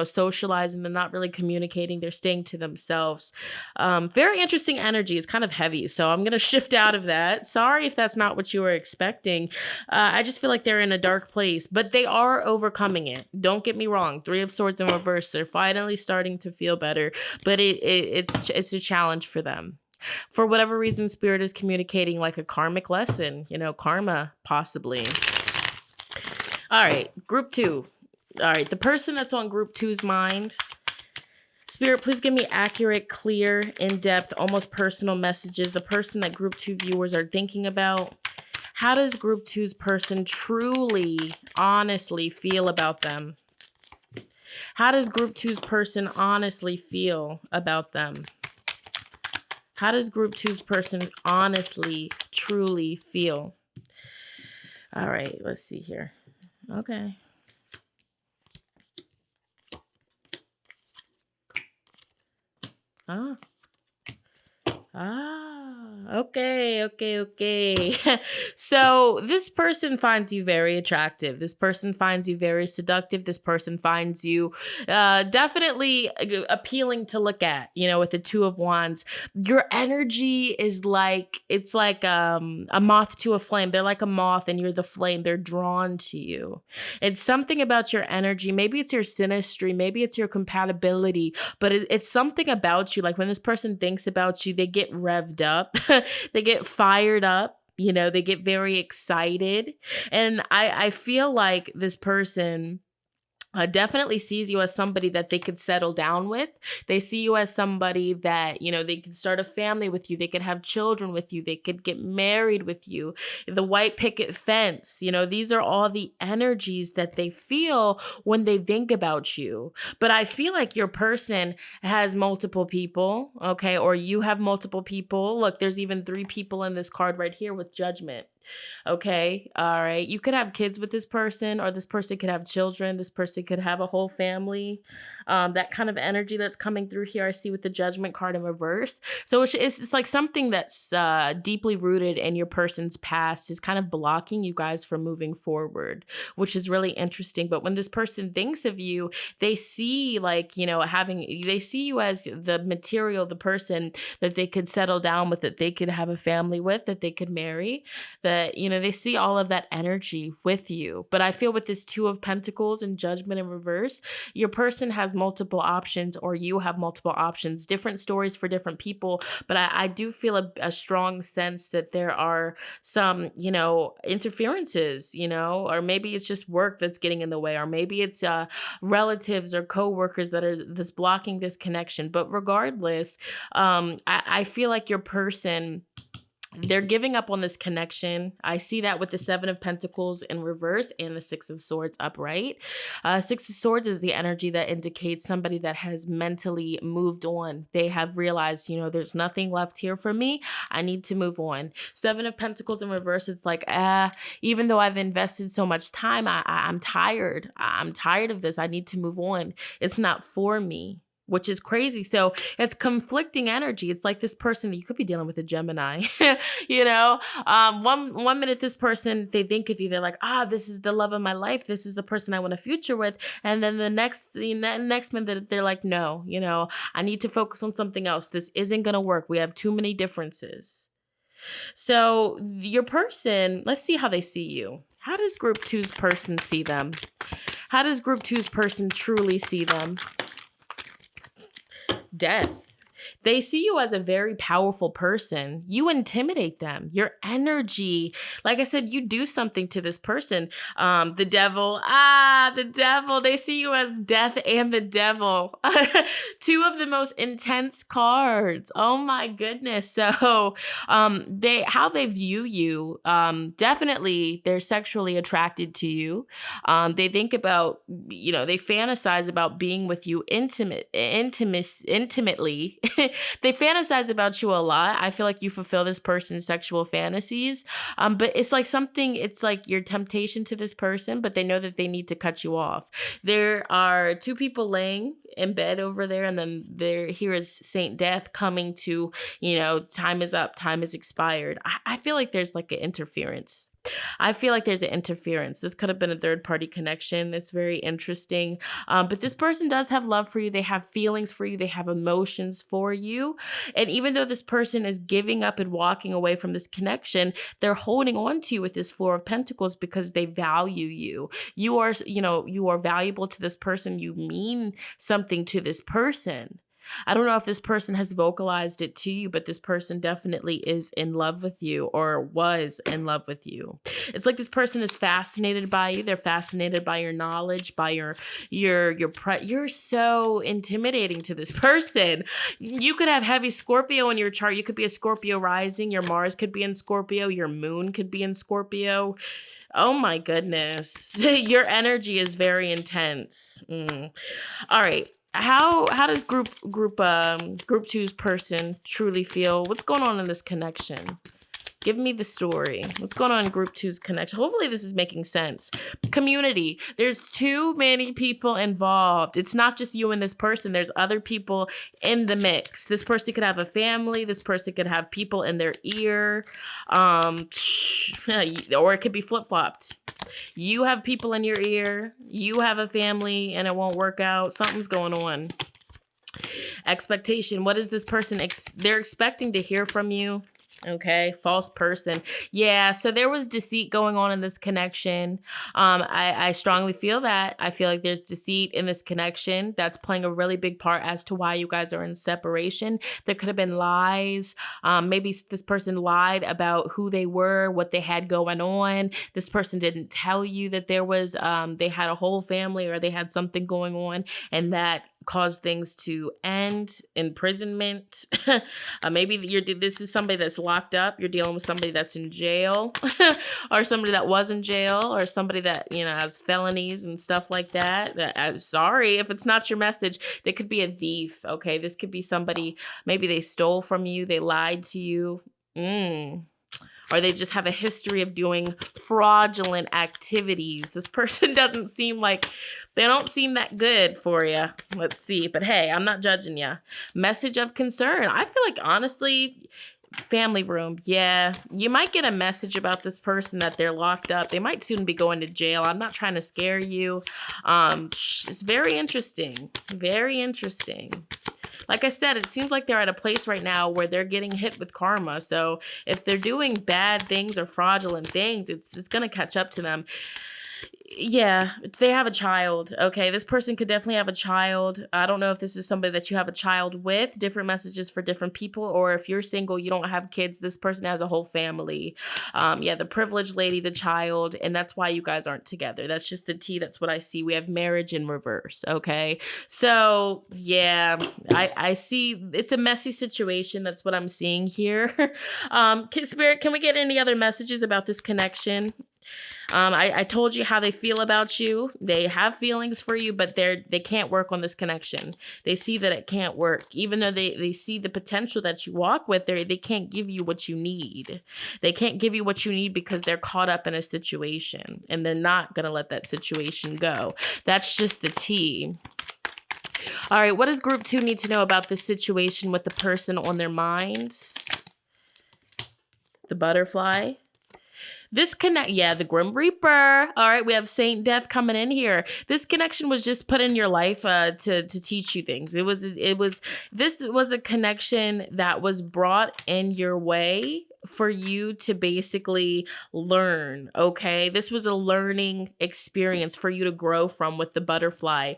socializing. They're not really communicating. They're staying to themselves. Very interesting energy. It's kind of heavy. So I'm going to shift out of that. Sorry if that's not what you were expecting. I just feel like they're in a dark place, but they are overcoming it. Don't get me wrong. Three of Swords in reverse. They're finally starting to feel better, but it's a challenge for them. For whatever reason, Spirit is communicating like a karmic lesson, karma possibly. All right, group two. All right, the person that's on group two's mind. Spirit, please give me accurate, clear, in-depth, almost personal messages. The person that group two viewers are thinking about. How does group two's person truly, honestly feel about them? How does group two's person honestly feel about them? How does group two's person honestly, truly feel? All right, let's see here. Okay. Okay. So this person finds you very attractive. This person finds you very seductive. This person finds you definitely appealing to look at, with the Two of Wands. Your energy is like, it's like a moth to a flame. They're like a moth and you're the flame. They're drawn to you. It's something about your energy. Maybe it's your synastry. Maybe it's your compatibility, but it's something about you. Like when this person thinks about you, they get revved up. They get fired up. They get very excited. And I feel like this person definitely sees you as somebody that they could settle down with. They see you as somebody that, they could start a family with you. They could have children with you. They could get married with you. The white picket fence, these are all the energies that they feel when they think about you. But I feel like your person has multiple people, okay? Or you have multiple people. Look, there's even 3 people in this card right here with Judgment. Okay. All right. You could have kids with this person, or this person could have children. This person could have a whole family. That kind of energy that's coming through here, I see with the Judgment card in reverse. So it's like something that's deeply rooted in your person's past is kind of blocking you guys from moving forward, which is really interesting. But when this person thinks of you, they see like, they see you as the material, the person that they could settle down with, that they could have a family with, that they could marry, that, they see all of that energy with you. But I feel with this Two of Pentacles and Judgment in reverse, your person has multiple options, or you have multiple options, different stories for different people. But I do feel a strong sense that there are some, interferences, or maybe it's just work that's getting in the way, or maybe it's relatives or coworkers that's blocking this connection. But regardless, I feel like your person, they're giving up on this connection. I see that with the Seven of Pentacles in reverse and the Six of Swords upright. Six of Swords is the energy that indicates somebody that has mentally moved on. They have realized, there's nothing left here for me. I need to move on. Seven of Pentacles in reverse, it's like, even though I've invested so much time, I'm tired. I'm tired of this. I need to move on. It's not for me. which is crazy. So it's conflicting energy. It's like this person, you could be dealing with a Gemini, you know, one minute this person, they think of you, they're like, this is the love of my life. This is the person I want a future with. And then the next minute they're like, no, you know, I need to focus on something else. This isn't going to work. We have too many differences. So your person, let's see how they see you. How does group two's person see them? How does group two's person truly see them? Death. They see you as a very powerful person. You intimidate them. Your energy, like I said, you do something to this person. The devil, the devil. They see you as death and the devil. Two of the most intense cards. Oh my goodness. So how they view you, definitely they're sexually attracted to you. They think about, you know, they fantasize about being with you intimately. They fantasize about you a lot. I feel like you fulfill this person's sexual fantasies. But it's like it's like your temptation to this person, but they know that they need to cut you off. There are two people laying in bed over there, and then here is Saint Death coming to, you know, time is up, time is expired. I feel like there's like an interference. I feel like there's an interference. This could have been a third-party connection. It's very interesting. But this person does have love for you. They have feelings for you. They have emotions for you. And even though this person is giving up and walking away from this connection, they're holding on to you with this Four of Pentacles because they value you. You are valuable to this person. You mean something to this person. I don't know if this person has vocalized it to you, but this person definitely is in love with you or was in love with you. It's like this person is fascinated by you. They're fascinated by your knowledge, by you're so intimidating to this person. You could have heavy Scorpio in your chart. You could be a Scorpio rising. Your Mars could be in Scorpio. Your moon could be in Scorpio. Oh my goodness. Your energy is very intense. All right. How does group two's person truly feel? What's going on in this connection? Give me the story. What's going on in group two's connection? Hopefully this is making sense. Community. There's too many people involved. It's not just you and this person. There's other people in the mix. This person could have a family. This person could have people in their ear. Or it could be flip-flopped. You have people in your ear. You have a family and it won't work out. Something's going on. Expectation. What is this person? They're expecting to hear from you. Okay, false person. Yeah, so there was deceit going on in this connection. I strongly feel that. I feel like there's deceit in this connection that's playing a really big part as to why you guys are in separation. There could have been lies. Maybe this person lied about who they were, what they had going on. This person didn't tell you that there was, they had a whole family or they had something going on, and that caused things to end. Imprisonment. Maybe this is somebody that's locked up. You're dealing with somebody that's in jail or somebody that was in jail or somebody that, you know, has felonies and stuff like that. I'm sorry if it's not your message. They could be a thief. Okay. This could be somebody, maybe they stole from you. They lied to you. Or they just have a history of doing fraudulent activities. This person doesn't seem like, they don't seem that good for you. Let's see. But hey, I'm not judging you. Message of concern. I feel like, honestly, family room. Yeah, you might get a message about this person that they're locked up. They might soon be going to jail. I'm not trying to scare you. It's very interesting. Very interesting. Like I said, it seems like they're at a place right now where they're getting hit with karma. So if they're doing bad things or fraudulent things, it's going to catch up to them. Yeah, they have a child. Okay, this person could definitely have a child. I don't know if this is somebody that you have a child with. Different messages for different people. Or if you're single, you don't have kids, this person has a whole family. Yeah, the privileged lady, the child, and that's why you guys aren't together. That's just the tea. That's what I see. We have marriage in reverse. Okay, so yeah, I see it's a messy situation. That's what I'm seeing here. Spirit, can we get any other messages about this connection? I told you how they feel about you. They have feelings for you, but they can't work on this connection. They see that it can't work. Even though they see the potential that you walk with, they can't give you what you need. They can't give you what you need because they're caught up in a situation, and they're not going to let that situation go. That's just the tea. All right, what does group 2 need to know about this situation with the person on their minds? The butterfly. This the Grim Reaper. All right, we have Saint Death coming in here. This connection was just put in your life to teach you things. This was a connection that was brought in your way for you to basically learn, okay? This was a learning experience for you to grow from with the butterfly.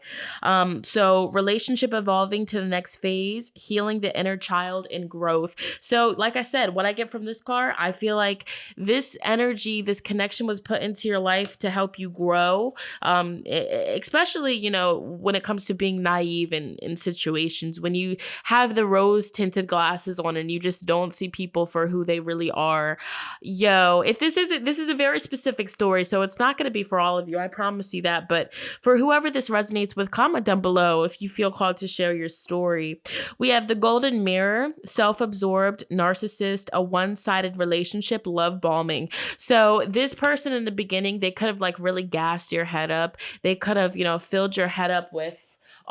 So relationship evolving to the next phase, healing the inner child and growth. So like I said, what I get from this card, I feel like this energy, this connection was put into your life to help you grow, especially, you know, when it comes to being naive in situations, when you have the rose tinted glasses on and you just don't see people for who they really are. If this is a very specific story, so it's not going to be for all of you, I promise you that, but for whoever this resonates with, comment down below if you feel called to share your story. We have the golden mirror, self-absorbed, narcissist, a one-sided relationship, love bombing. So this person in the beginning, they could have like really gassed your head up. They could have, you know, filled your head up with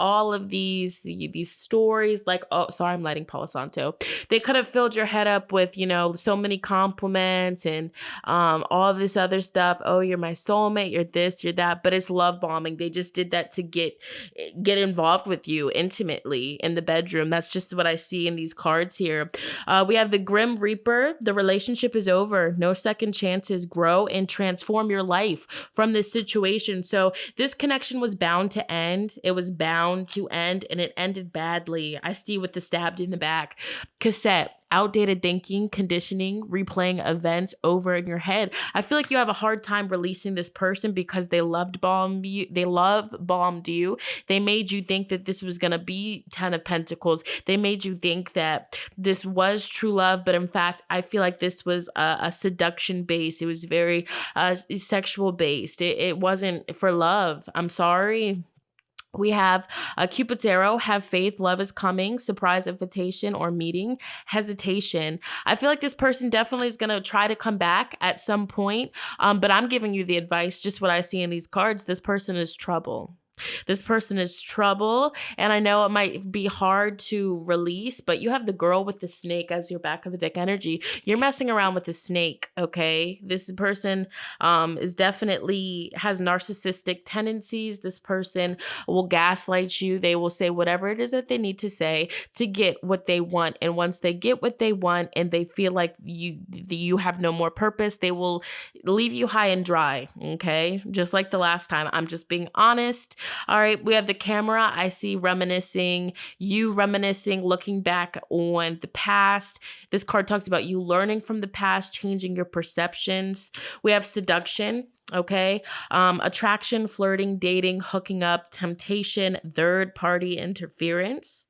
all of these stories, like, oh, sorry, I'm lighting Palo Santo. They could have filled your head up with, you know, so many compliments and all this other stuff. Oh, you're my soulmate, you're this, you're that, but it's love bombing. They just did that to get involved with you intimately in the bedroom. That's just what I see in these cards here. We have the Grim Reaper. The relationship is over. No second chances. Grow and transform your life from this situation. So this connection was bound to end. It was bound to end, and it ended badly. I see with the stabbed in the back. Cassette. Outdated thinking, conditioning, replaying events over in your head. I feel like you have a hard time releasing this person because they love bombed you. They made you think that this was going to be 10 of Pentacles. They made you think that this was true love, but in fact, I feel like this was a seduction based. It was very sexual based. It wasn't for love. I'm sorry. We have Cupid's arrow, have faith, love is coming, surprise invitation or meeting, hesitation. I feel like this person definitely is going to try to come back at some point, but I'm giving you the advice, just what I see in these cards. This person is trouble. This person is trouble, and I know it might be hard to release, but you have the girl with the snake as your back of the deck energy. You're messing around with the snake, okay? This person is definitely has narcissistic tendencies. This person will gaslight you. They will say whatever it is that they need to say to get what they want, and once they get what they want and they feel like you have no more purpose, they will leave you high and dry, okay? Just like the last time. I'm just being honest. All right, we have the camera. I see reminiscing, looking back on the past. This card talks about you learning from the past, changing your perceptions. We have seduction. Okay. Attraction, flirting, dating, hooking up, temptation, third party interference.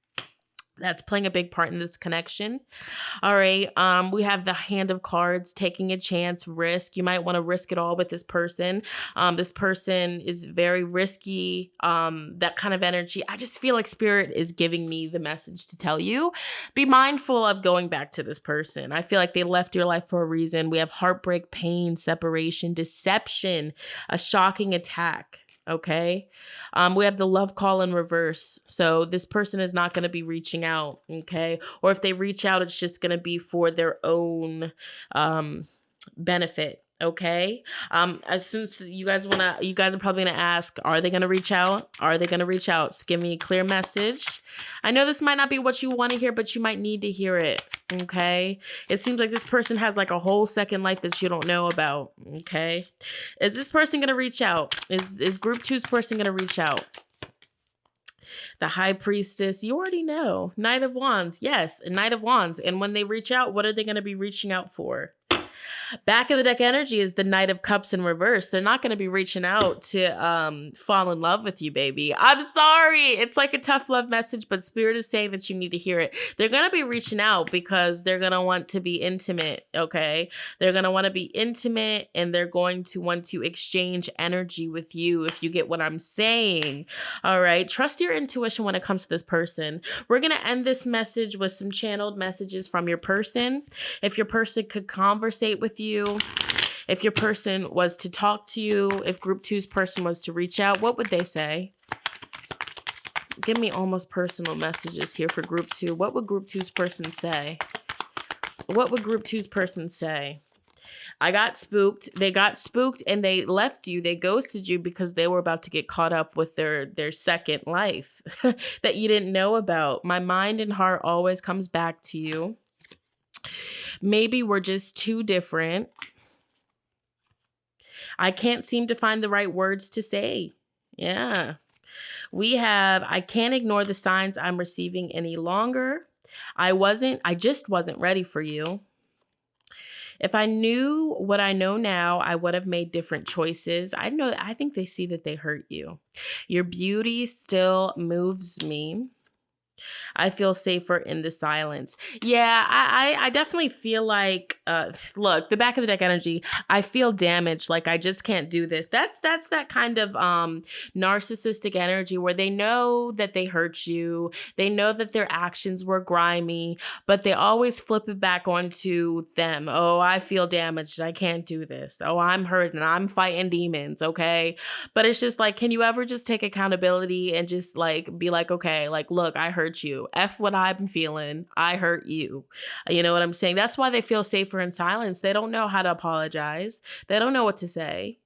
That's playing a big part in this connection. All right. We have the Hand of Cards, taking a chance, risk. You might want to risk it all with this person. This person is very risky. That kind of energy. I just feel like Spirit is giving me the message to tell you, be mindful of going back to this person. I feel like they left your life for a reason. We have heartbreak, pain, separation, deception, a shocking attack. Okay. We have the love call in reverse. So this person is not going to be reaching out. Okay. Or if they reach out, it's just going to be for their own benefit. Okay. Since you guys are probably gonna ask, are they gonna reach out? Are they gonna reach out? So give me a clear message. I know this might not be what you want to hear, but you might need to hear it. Okay. It seems like this person has like a whole second life that you don't know about. Okay. Is this person gonna reach out? Is group 2's person gonna reach out? The High Priestess, you already know. Knight of Wands, yes, a Knight of Wands. And when they reach out, what are they going to be reaching out for? Back of the deck energy is the Knight of Cups in reverse. They're not going to be reaching out to fall in love with you, baby. I'm sorry. It's like a tough love message, but Spirit is saying that you need to hear it. They're going to be reaching out because they're going to want to be intimate, okay? They're going to want to be intimate, and they're going to want to exchange energy with you, if you get what I'm saying. All right? Trust your intuition when it comes to this person. We're going to end this message with some channeled messages from your person. If your person could conversate with you, if your person was to talk to you, if group 2's person was to reach out, what would they say? Give me almost personal messages here for group 2. What would group 2's person say? What would group 2's person say? I got spooked. They got spooked and they left you. They ghosted you because they were about to get caught up with their second life that you didn't know about. My mind and heart always comes back to you. Maybe we're just too different. I can't seem to find the right words to say. Yeah. We have, I can't ignore the signs I'm receiving any longer. I just wasn't ready for you. If I knew what I know now, I would have made different choices. I think they see that they hurt you. Your beauty still moves me. I feel safer in the silence. Yeah, I definitely feel like, look, the back of the deck energy, I feel damaged. Like, I just can't do this. That's that kind of narcissistic energy where they know that they hurt you. They know that their actions were grimy, but they always flip it back onto them. Oh, I feel damaged. I can't do this. Oh, I'm hurting. I'm fighting demons. Okay. But it's just like, can you ever just take accountability and just like be like, okay, like, look, I hurt you. F what I'm feeling. I hurt you. You know what I'm saying? That's why they feel safer in silence. They don't know how to apologize. They don't know what to say.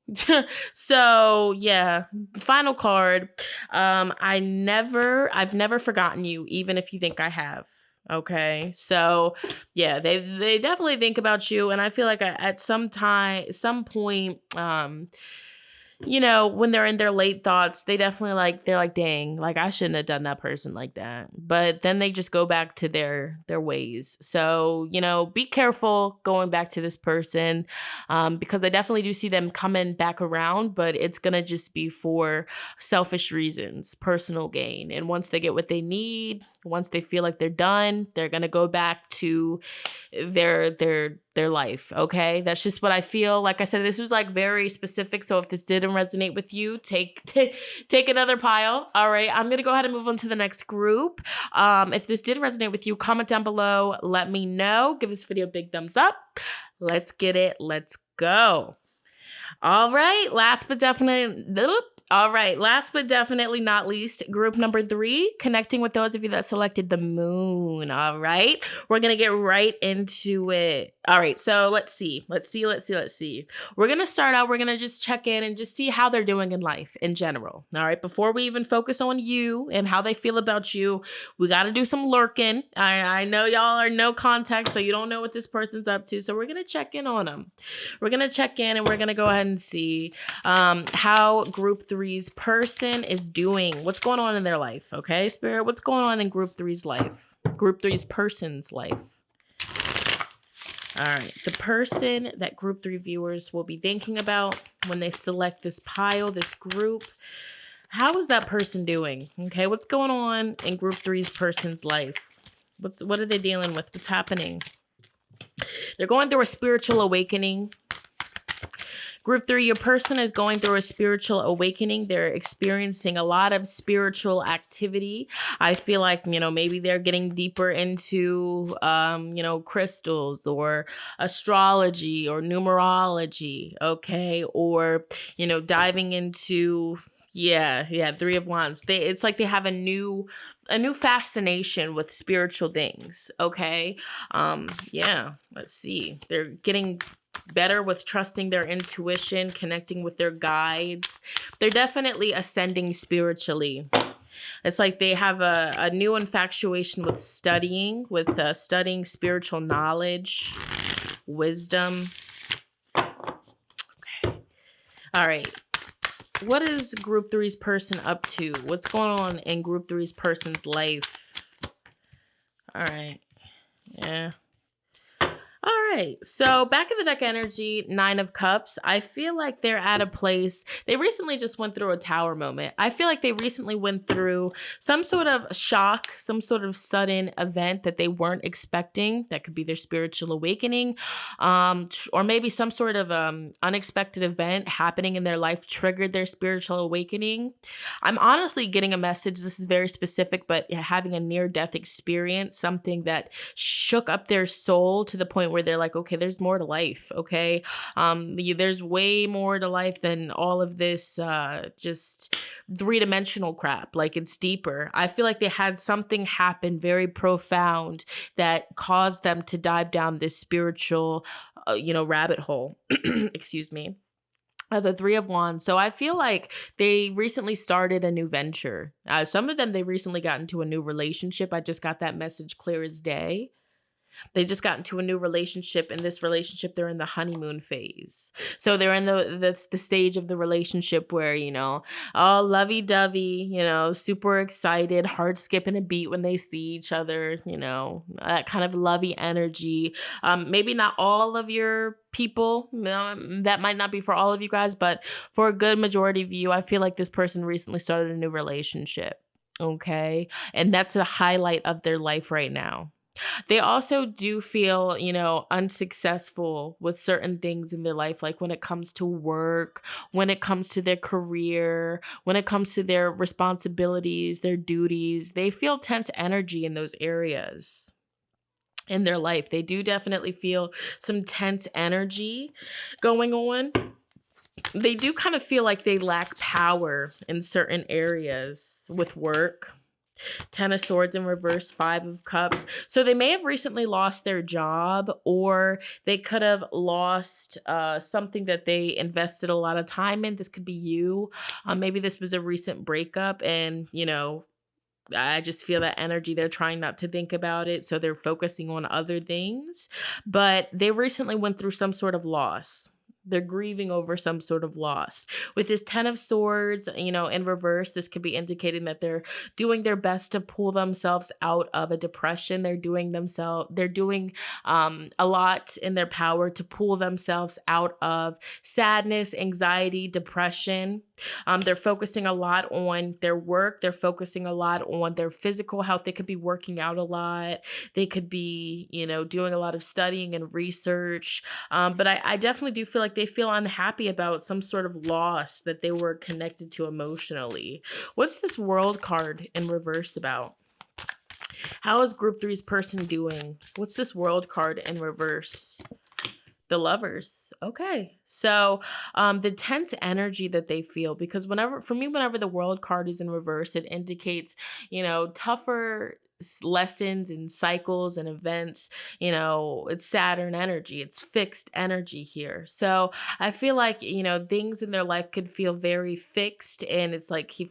So yeah, final card. I've never forgotten you, even if you think I have. Okay. So yeah, they definitely think about you. And I feel like at some point, you know, when they're in their late thoughts, they're like, dang, like I shouldn't have done that person like that. But then they just go back to their ways. So, you know, be careful going back to this person, because I definitely do see them coming back around, but it's going to just be for selfish reasons, personal gain. And once they get what they need, once they feel like they're done, they're going to go back to their life. Okay. That's just what I feel. Like I said, this was like very specific. So if this didn't resonate with you, take another pile. All right. I'm going to go ahead and move on to the next group. If this did resonate with you, comment down below. Let me know. Give this video a big thumbs up. Let's get it. Let's go. All right. Last but definitely not least, group number 3, connecting with those of you that selected the moon. All right. We're going to get right into it. All right. So let's see. We're going to start out. We're going to just check in and just see how they're doing in life in general. All right. Before we even focus on you and how they feel about you, we got to do some lurking. I know y'all are no contact, so you don't know what this person's up to. So we're going to check in on them. We're going to check in and we're going to go ahead and see how group 3's person is doing. What's going on in their life? Okay, Spirit, what's going on in group 3's life? Group 3's person's life. All right, the person that group 3 viewers will be thinking about when they select this pile, this group. How is that person doing? Okay, what's going on in group 3's person's life? What are they dealing with? What's happening? They're going through a spiritual awakening. Group 3, your person is going through a spiritual awakening. They're experiencing a lot of spiritual activity. I feel like, you know, maybe they're getting deeper into, you know, crystals or astrology or numerology, okay? Or, you know, diving into, yeah, 3 of Wands. It's like they have a new fascination with spiritual things, okay? Yeah, let's see. They're getting better with trusting their intuition, connecting with their guides. They're definitely ascending spiritually. It's like they have a new infatuation with studying spiritual knowledge, wisdom. Okay. All right. What is group 3's person up to? What's going on in group 3's person's life? All right. Yeah. All right, so back in the deck energy, 9 of Cups. I feel like they're at a place. They recently just went through a tower moment. I feel like they recently went through some sort of shock, some sort of sudden event that they weren't expecting. That could be their spiritual awakening, or maybe some sort of unexpected event happening in their life triggered their spiritual awakening. I'm honestly getting a message. This is very specific, but having a near-death experience, something that shook up their soul to the point where they're like, okay, there's more to life. Okay. There's way more to life than all of this, just three-dimensional crap. Like, it's deeper. I feel like they had something happen very profound that caused them to dive down this spiritual, rabbit hole. Excuse me. The Three of Wands. So I feel like they recently started a new venture. Some of them, they recently got into a new relationship. I just got that message clear as day. They just got into a new relationship. In this relationship, they're in the honeymoon phase. So they're in that's the stage of the relationship where, all lovey-dovey, super excited, heart skipping a beat when they see each other, that kind of lovey energy. Maybe not all of your people, that might not be for all of you guys, but for a good majority of you, I feel like this person recently started a new relationship. Okay. And that's a highlight of their life right now. They also do feel, unsuccessful with certain things in their life, like when it comes to work, when it comes to their career, when it comes to their responsibilities, their duties. They feel tense energy in those areas in their life. They do definitely feel some tense energy going on. They do kind of feel like they lack power in certain areas with work. Ten of Swords in reverse, Five of Cups. So they may have recently lost their job, or they could have lost something that they invested a lot of time in. This could be you. Maybe this was a recent breakup, and, I just feel that energy. They're trying not to think about it, so they're focusing on other things. But they recently went through some sort of loss. They're grieving over some sort of loss. With this Ten of Swords, in reverse, this could be indicating that they're doing their best to pull themselves out of a depression. They're doing a lot in their power to pull themselves out of sadness, anxiety, depression. They're focusing a lot on their work. They're focusing a lot on their physical health. They could be working out a lot. They could be, doing a lot of studying and research. But I definitely do feel like they feel unhappy about some sort of loss that they were connected to emotionally. What's this World card in reverse about? How is Group 3's person doing? What's this World card in reverse? The Lovers. Okay. So the tense energy that they feel, because whenever the World card is in reverse, it indicates, tougher lessons and cycles and events. It's Saturn energy. It's fixed energy here. So I feel like, things in their life could feel very fixed, and it's like he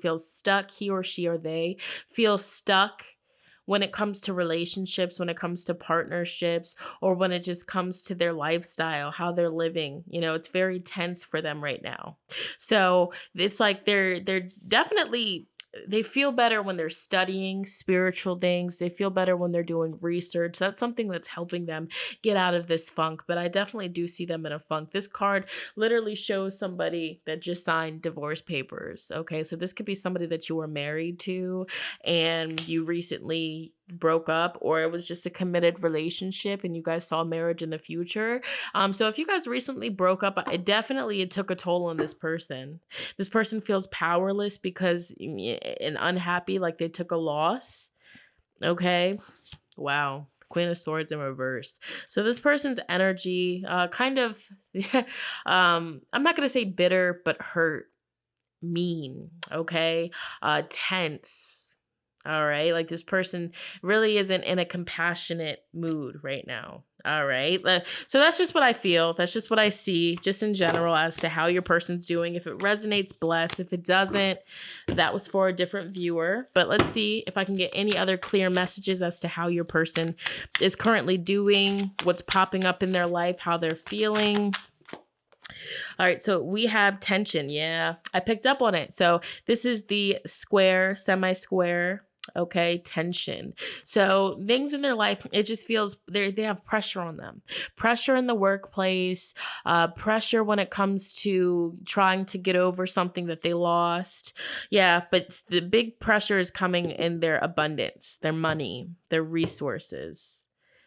or she or they feel stuck when it comes to relationships, when it comes to partnerships, or when it just comes to their lifestyle, how they're living. It's very tense for them right now. So it's like they're definitely, they feel better when they're studying spiritual things. They feel better when they're doing research. That's something that's helping them get out of this funk. But I definitely do see them in a funk. This card literally shows somebody that just signed divorce papers. Okay, so this could be somebody that you were married to and you recently broke up, or it was just a committed relationship and you guys saw marriage in the future. So if you guys recently broke up, it took a toll on this person. This person feels powerless because and unhappy, like they took a loss. Okay. Wow. Queen of Swords in reverse. So this person's energy, kind of, I'm not going to say bitter, but hurt, mean. Okay. Tense. All right. Like this person really isn't in a compassionate mood right now. All right. So that's just what I feel. That's just what I see, just in general, as to how your person's doing. If it resonates, bless. If it doesn't, that was for a different viewer. But let's see if I can get any other clear messages as to how your person is currently doing, what's popping up in their life, how they're feeling. All right, so we have tension. Yeah, I picked up on it. So this is the square, semi-square. Okay, tension. So things in their life, it just feels they have pressure on them. Pressure in the workplace, pressure when it comes to trying to get over something that they lost. Yeah, but the big pressure is coming in their abundance, their money, their resources.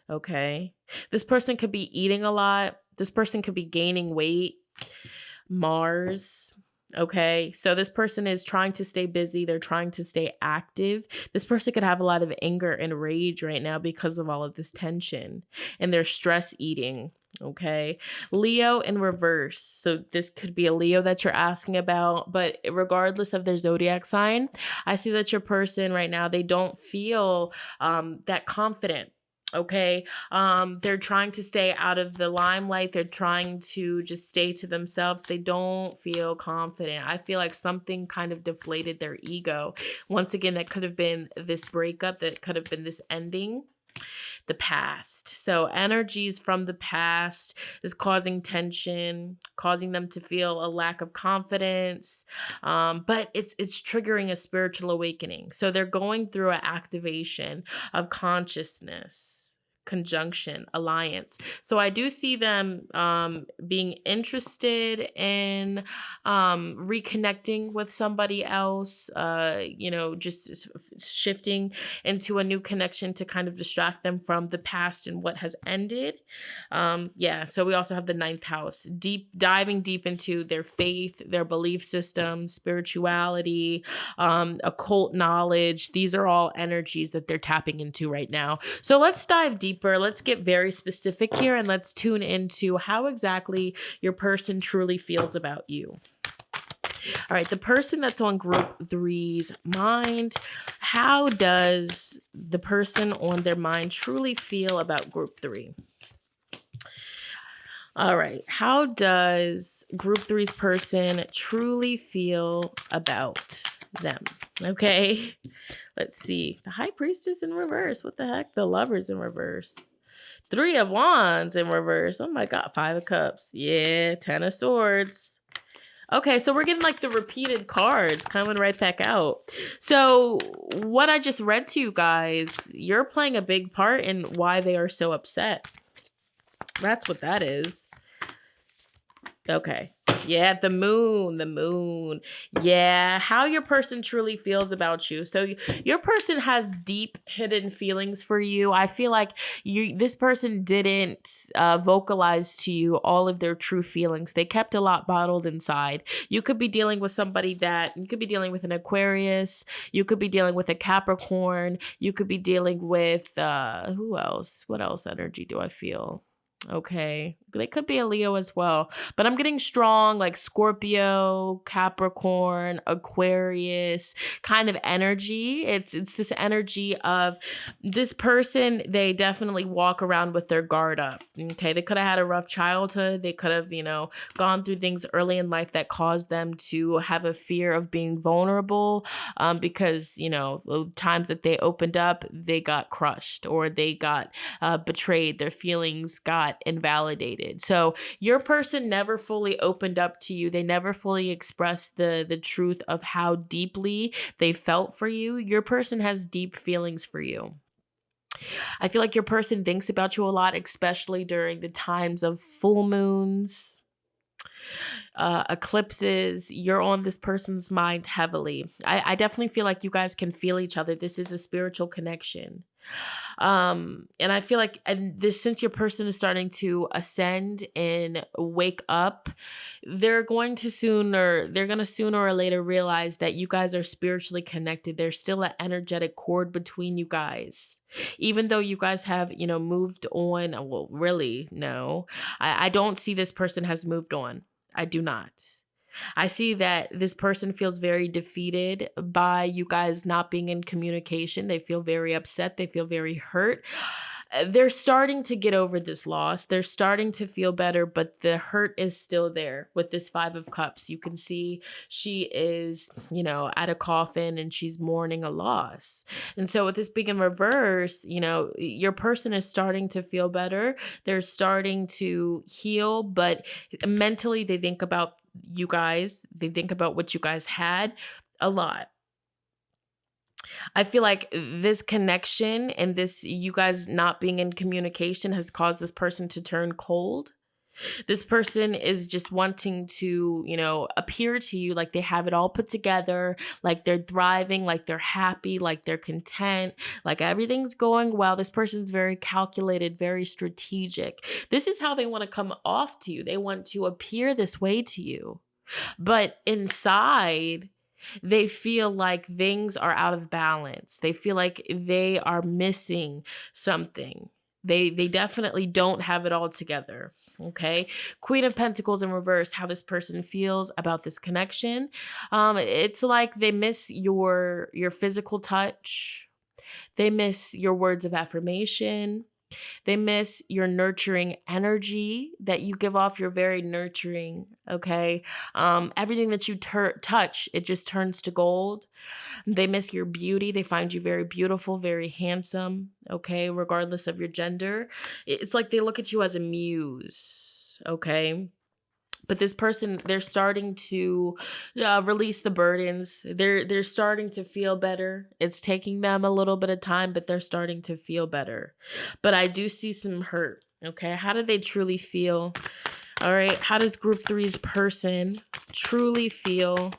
Okay. This person could be eating a lot. This person could be gaining weight. Mars. Okay, so this person is trying to stay busy. They're trying to stay active. This person could have a lot of anger and rage right now because of all of this tension, and they're stress eating. Okay, Leo in reverse. So this could be a Leo that you're asking about, but regardless of their zodiac sign, I see that your person right now, they don't feel that confident. Okay, they're trying to stay out of the limelight. They're trying to just stay to themselves. They don't feel confident. I feel like something kind of deflated their ego. Once again, that could have been this breakup, that could have been this ending, the past. So energies from the past is causing tension, causing them to feel a lack of confidence. But it's triggering a spiritual awakening. So they're going through an activation of consciousness, conjunction, alliance. So I do see them being interested in reconnecting with somebody else, just shifting into a new connection to kind of distract them from the past and what has ended. Yeah, so we also have the ninth house, diving deep into their faith, their belief system, spirituality, occult knowledge. These are all energies that they're tapping into right now. So let's dive deeper. Let's get very specific here, and let's tune into how exactly your person truly feels about you. All right, the person that's on group three's mind, how does the person on their mind truly feel about group three? All right, how does group three's person truly feel about them? Okay, let's see. The high priestess in reverse. What the heck? The lovers in reverse. Three of wands in reverse. Oh my God. Five of cups. Yeah, 10 of swords. Okay, so we're getting like the repeated cards coming right back out. So what I just read to you guys, you're playing a big part in why they are so upset. That's what that is. Okay. Yeah, the moon. Yeah, how your person truly feels about you. So your person has deep hidden feelings for you. I feel like this person didn't vocalize to you all of their true feelings. They kept a lot bottled inside. You could be dealing with you could be dealing with an Aquarius. You could be dealing with a Capricorn. You could be dealing with who else? What else energy do I feel? Okay. They could be a Leo as well. But I'm getting strong like Scorpio, Capricorn, Aquarius kind of energy. It's this energy of this person, they definitely walk around with their guard up. Okay. They could have had a rough childhood. They could have, gone through things early in life that caused them to have a fear of being vulnerable because, the times that they opened up, they got crushed or they got betrayed. Their feelings got invalidated. So your person never fully opened up to you. They never fully expressed the truth of how deeply they felt for you. Your person has deep feelings for you. I feel like your person thinks about you a lot, especially during the times of full moons, eclipses. You're on this person's mind heavily. I definitely feel like you guys can feel each other. This is a spiritual connection. And I feel like, since your person is starting to ascend and wake up, they're going to sooner or later realize that you guys are spiritually connected. There's still an energetic cord between you guys. Even though you guys have, moved on. Well, really, no. I don't see this person has moved on. I do not. I see that this person feels very defeated by you guys not being in communication. They feel very upset. They feel very hurt. They're starting to get over this loss. They're starting to feel better, but the hurt is still there with this Five of Cups. You can see she is, at a coffin and she's mourning a loss. And so with this being in reverse, your person is starting to feel better. They're starting to heal, but mentally they think about you guys. They think about what you guys had a lot. I feel like this connection and this you guys not being in communication has caused this person to turn cold. This person is just wanting to, appear to you like they have it all put together, like they're thriving, like they're happy, like they're content, like everything's going well. This person's very calculated, very strategic. This is how they want to come off to you. They want to appear this way to you. But inside, they feel like things are out of balance. They feel like they are missing something. They definitely don't have it all together. Okay. Queen of Pentacles in reverse, how this person feels about this connection. It's like they miss your physical touch. They miss your words of affirmation. They miss your nurturing energy that you give off. You're very nurturing, okay? Everything that you touch, it just turns to gold. They miss your beauty. They find you very beautiful, very handsome, okay? Regardless of your gender. It's like they look at you as a muse, okay? But this person, they're starting to release the burdens. They're starting to feel better. It's taking them a little bit of time, but they're starting to feel better. But I do see some hurt. Okay, how do they truly feel? All right, how does group three's person truly feel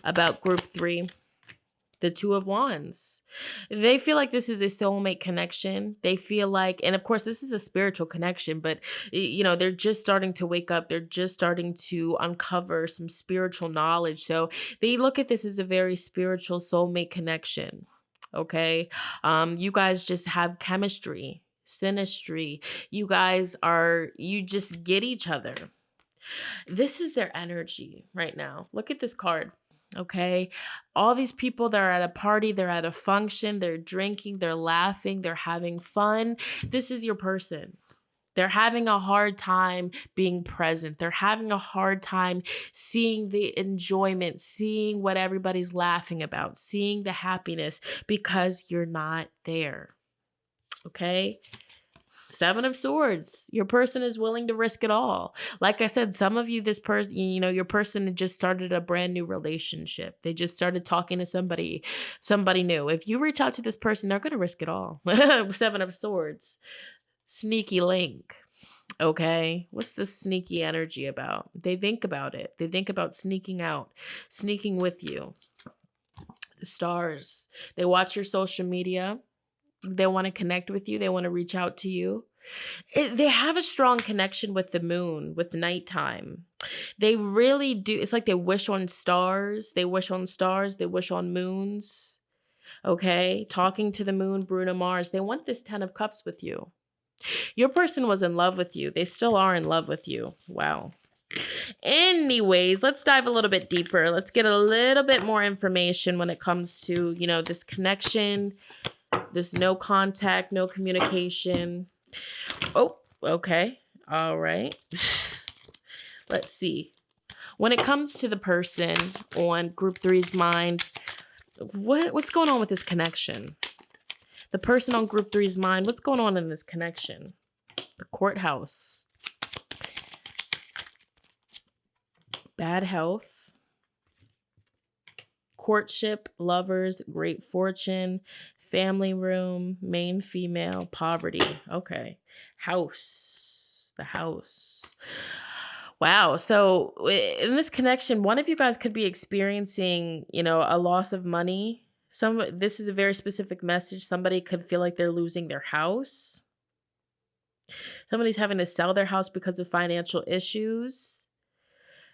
about group three? The Two of Wands. They feel like this is a soulmate connection. They feel like, and of course, this is a spiritual connection, but they're just starting to wake up. They're just starting to uncover some spiritual knowledge. So they look at this as a very spiritual soulmate connection. Okay. You guys just have chemistry, synastry. You just get each other. This is their energy right now. Look at this card. Okay. All these people that are at a party, they're at a function, they're drinking, they're laughing, they're having fun. This is your person. They're having a hard time being present. They're having a hard time seeing the enjoyment, seeing what everybody's laughing about, seeing the happiness because you're not there. Okay. Seven of Swords. Your person is willing to risk it all. Like I said, some of you, this person, your person just started a brand new relationship. They just started talking to somebody new. If you reach out to this person, they're going to risk it all. Seven of Swords. Sneaky link. Okay. What's the sneaky energy about? They think about it. They think about sneaking out, sneaking with you. The stars. They watch your social media. They want to connect with you. They want to reach out to you. They have a strong connection with the moon, with nighttime. They really do. It's like they wish on stars. They wish on stars. They wish on moons. Okay. Talking to the moon, Bruno Mars. They want this 10 of Cups with you. Your person was in love with you. They still are in love with you. Wow. Anyways, let's dive a little bit deeper. Let's get a little bit more information when it comes to, this connection. This no contact, no communication. Oh, okay. All right. Let's see. When it comes to the person on group three's mind, what's going on with this connection? The person on group three's mind, what's going on in this connection? The courthouse. Bad health. Courtship, lovers, great fortune, family room, main female, poverty. Okay. House. The house. Wow. So in this connection, one of you guys could be experiencing, a loss of money. This is a very specific message. Somebody could feel like they're losing their house. Somebody's having to sell their house because of financial issues.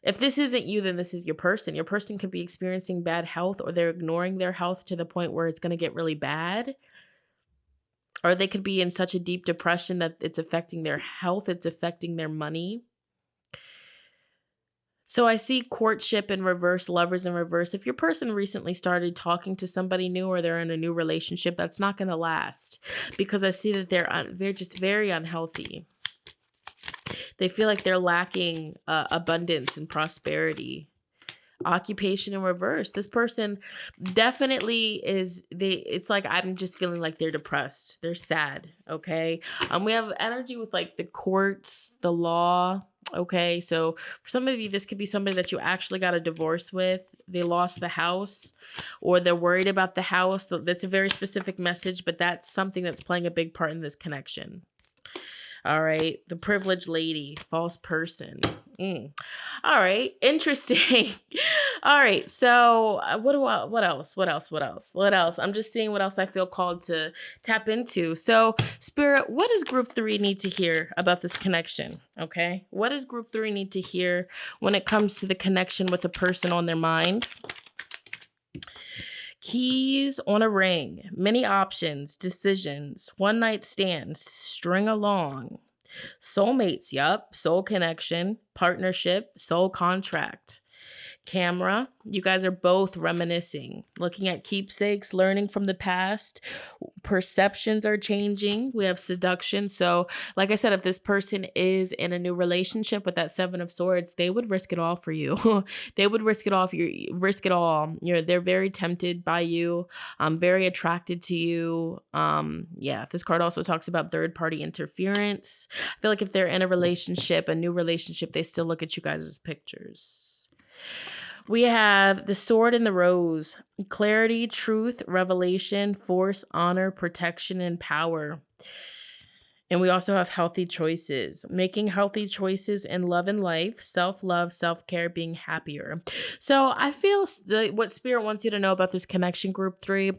If this isn't you, then this is your person. Your person could be experiencing bad health, or they're ignoring their health to the point where it's going to get really bad. Or they could be in such a deep depression that it's affecting their health. It's affecting their money. So I see courtship in reverse, lovers in reverse. If your person recently started talking to somebody new, or they're in a new relationship, that's not going to last, because I see that they're just very unhealthy. They feel like they're lacking abundance and prosperity. Occupation in reverse. This person definitely it's like, I'm just feeling like they're depressed. They're sad. Okay. We have energy with like the courts, the law. Okay. So for some of you, this could be somebody that you actually got a divorce with. They lost the house, or they're worried about the house. That's a very specific message, but that's something that's playing a big part in this connection. All right. The privileged lady, false person. Mm. All right, interesting. All right, so what else? What else? What else? What else? I'm just seeing what else I feel called to tap into. So, Spirit, what does group 3 need to hear about this connection? Okay, what does group 3 need to hear when it comes to the connection with a person on their mind? Keys on a ring, many options, decisions, one night stands, string along. Soulmates, yup. Soul connection, partnership, soul contract. Camera, you guys are both reminiscing, looking at keepsakes, learning from the past. Perceptions are changing. We have seduction. So, like I said, if this person is in a new relationship with that 7 of Swords, they would risk it all for you. They would risk it all for you. Risk it all. They're very tempted by you. Very attracted to you. Yeah. This card also talks about third-party interference. I feel like if they're in a relationship, a new relationship, they still look at you guys as pictures. We have the Sword and the Rose. Clarity, truth, revelation, force, honor, protection, and power. And we also have healthy choices, making healthy choices in love and life, self-love, self-care, being happier. So I feel what Spirit wants you to know about this connection, group 3,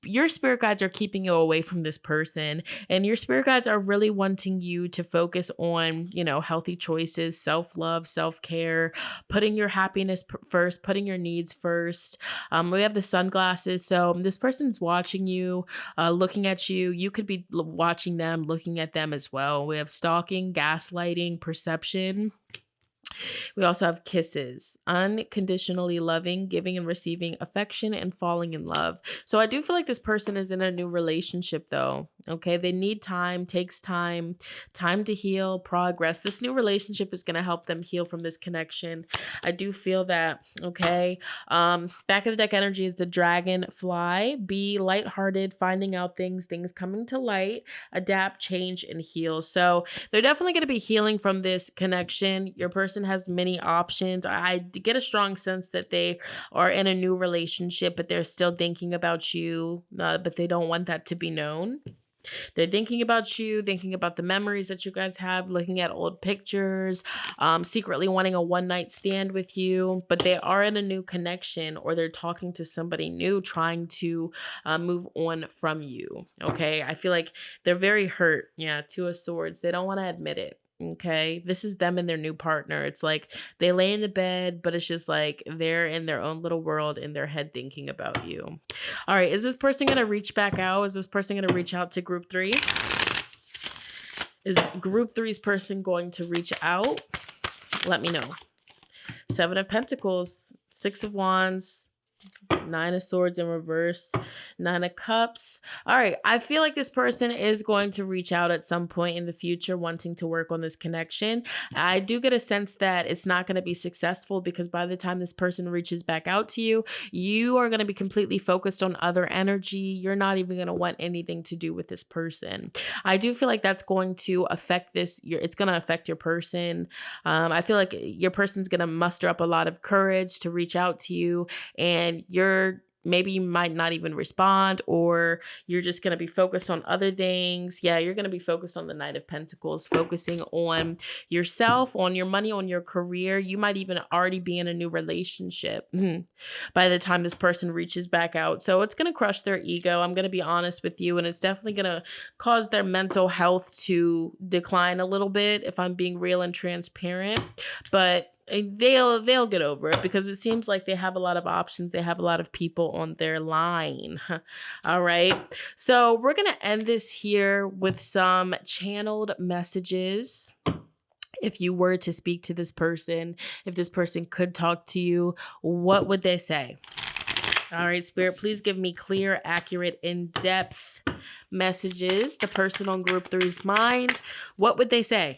your spirit guides are keeping you away from this person, and your spirit guides are really wanting you to focus on, healthy choices, self-love, self-care, putting your happiness first, putting your needs first. We have the sunglasses. So this person's watching you, looking at you. You could be watching them, looking at them as well. We have stalking, gaslighting, perception. We also have kisses, unconditionally loving, giving and receiving affection, and falling in love. So I do feel like this person is in a new relationship though. Okay. They need time, takes time to heal, progress. This new relationship is going to help them heal from this connection. I do feel that. Okay. Back of the deck energy is the dragonfly. Be lighthearted, finding out things coming to light, adapt, change, and heal. So they're definitely going to be healing from this connection. Your person has many options. I get a strong sense that they are in a new relationship, but they're still thinking about you, but they don't want that to be known. They're thinking about you, thinking about the memories that you guys have, looking at old pictures, secretly wanting a one-night stand with you, but they are in a new connection, or they're talking to somebody new, trying to move on from you. Okay. I feel like they're very hurt. Yeah. 2 of Swords. They don't want to admit it. Okay. This is them and their new partner. It's like they lay in the bed, but it's just like they're in their own little world in their head thinking about you. All right. Is this person going to reach back out? Is this person going to reach out to group 3? Is group 3's person going to reach out? Let me know. 7 of Pentacles, 6 of Wands, 9 of Swords in reverse, 9 of Cups. All right. I feel like this person is going to reach out at some point in the future, wanting to work on this connection. I do get a sense that it's not going to be successful, because by the time this person reaches back out to you, you are going to be completely focused on other energy. You're not even going to want anything to do with this person. I do feel like that's going to affect it's going to affect your person. I feel like your person's going to muster up a lot of courage to reach out to you, and maybe you might not even respond, or you're just going to be focused on other things. Yeah, you're going to be focused on the Knight of Pentacles, focusing on yourself, on your money, on your career. You might even already be in a new relationship by the time this person reaches back out. So it's going to crush their ego. I'm going to be honest with you, and it's definitely going to cause their mental health to decline a little bit, if I'm being real and transparent. But they'll get over it, because it seems like they have a lot of options. They have a lot of people on their line. All right. So we're going to end this here with some channeled messages. If you were to speak to this person, if this person could talk to you, what would they say? All right, Spirit, please give me clear, accurate, in-depth messages. The person on group 3's mind, what would they say?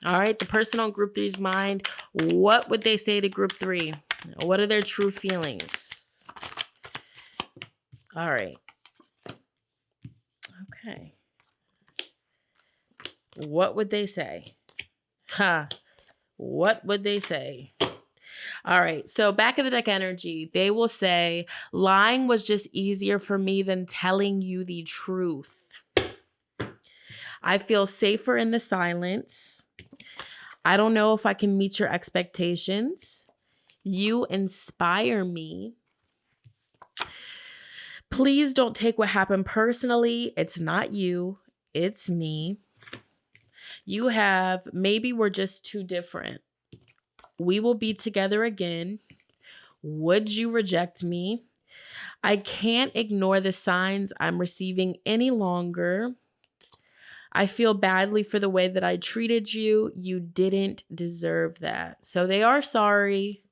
All right, the person on group 3's mind, what would they say to group 3? What are their true feelings? All right. Okay. What would they say? What would they say? All right. So back of the deck energy, they will say, lying was just easier for me than telling you the truth. I feel safer in the silence. I don't know if I can meet your expectations. You inspire me. Please don't take what happened personally. It's not you, it's me. You have, maybe we're just too different. We will be together again. Would you reject me? I can't ignore the signs I'm receiving any longer. I feel badly for the way that I treated you. You didn't deserve that. So they are sorry.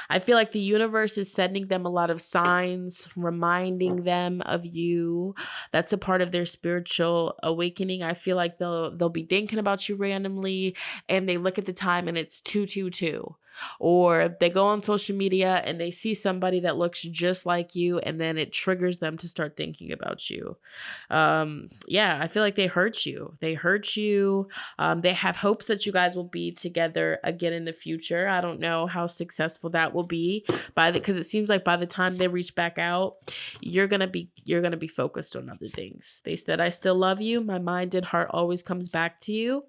I feel like the universe is sending them a lot of signs, reminding them of you. That's a part of their spiritual awakening. I feel like they'll be thinking about you randomly, and they look at the time and it's 222. Or they go on social media and they see somebody that looks just like you, and then it triggers them to start thinking about you. Yeah, I feel like they hurt you. They have hopes that you guys will be together again in the future. I don't know how successful that will be because it seems like by the time they reach back out, you're gonna be focused on other things. They said, I still love you. My mind and heart always comes back to you,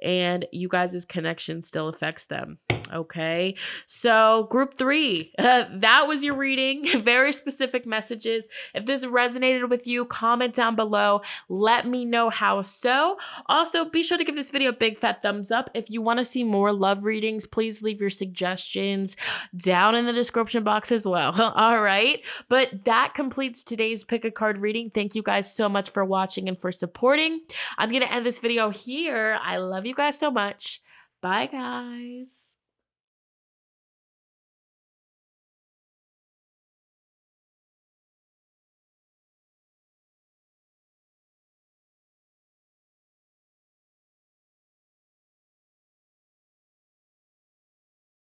and you guys' connection still affects them. Okay, so group 3, that was your reading. Very specific messages. If this resonated with you, comment down below. Let me know how so. Also, be sure to give this video a big fat thumbs up. If you want to see more love readings, please leave your suggestions down in the description box as well. All right, but that completes today's pick a card reading. Thank you guys so much for watching and for supporting. I'm going to end this video here. I love you guys so much. Bye, guys.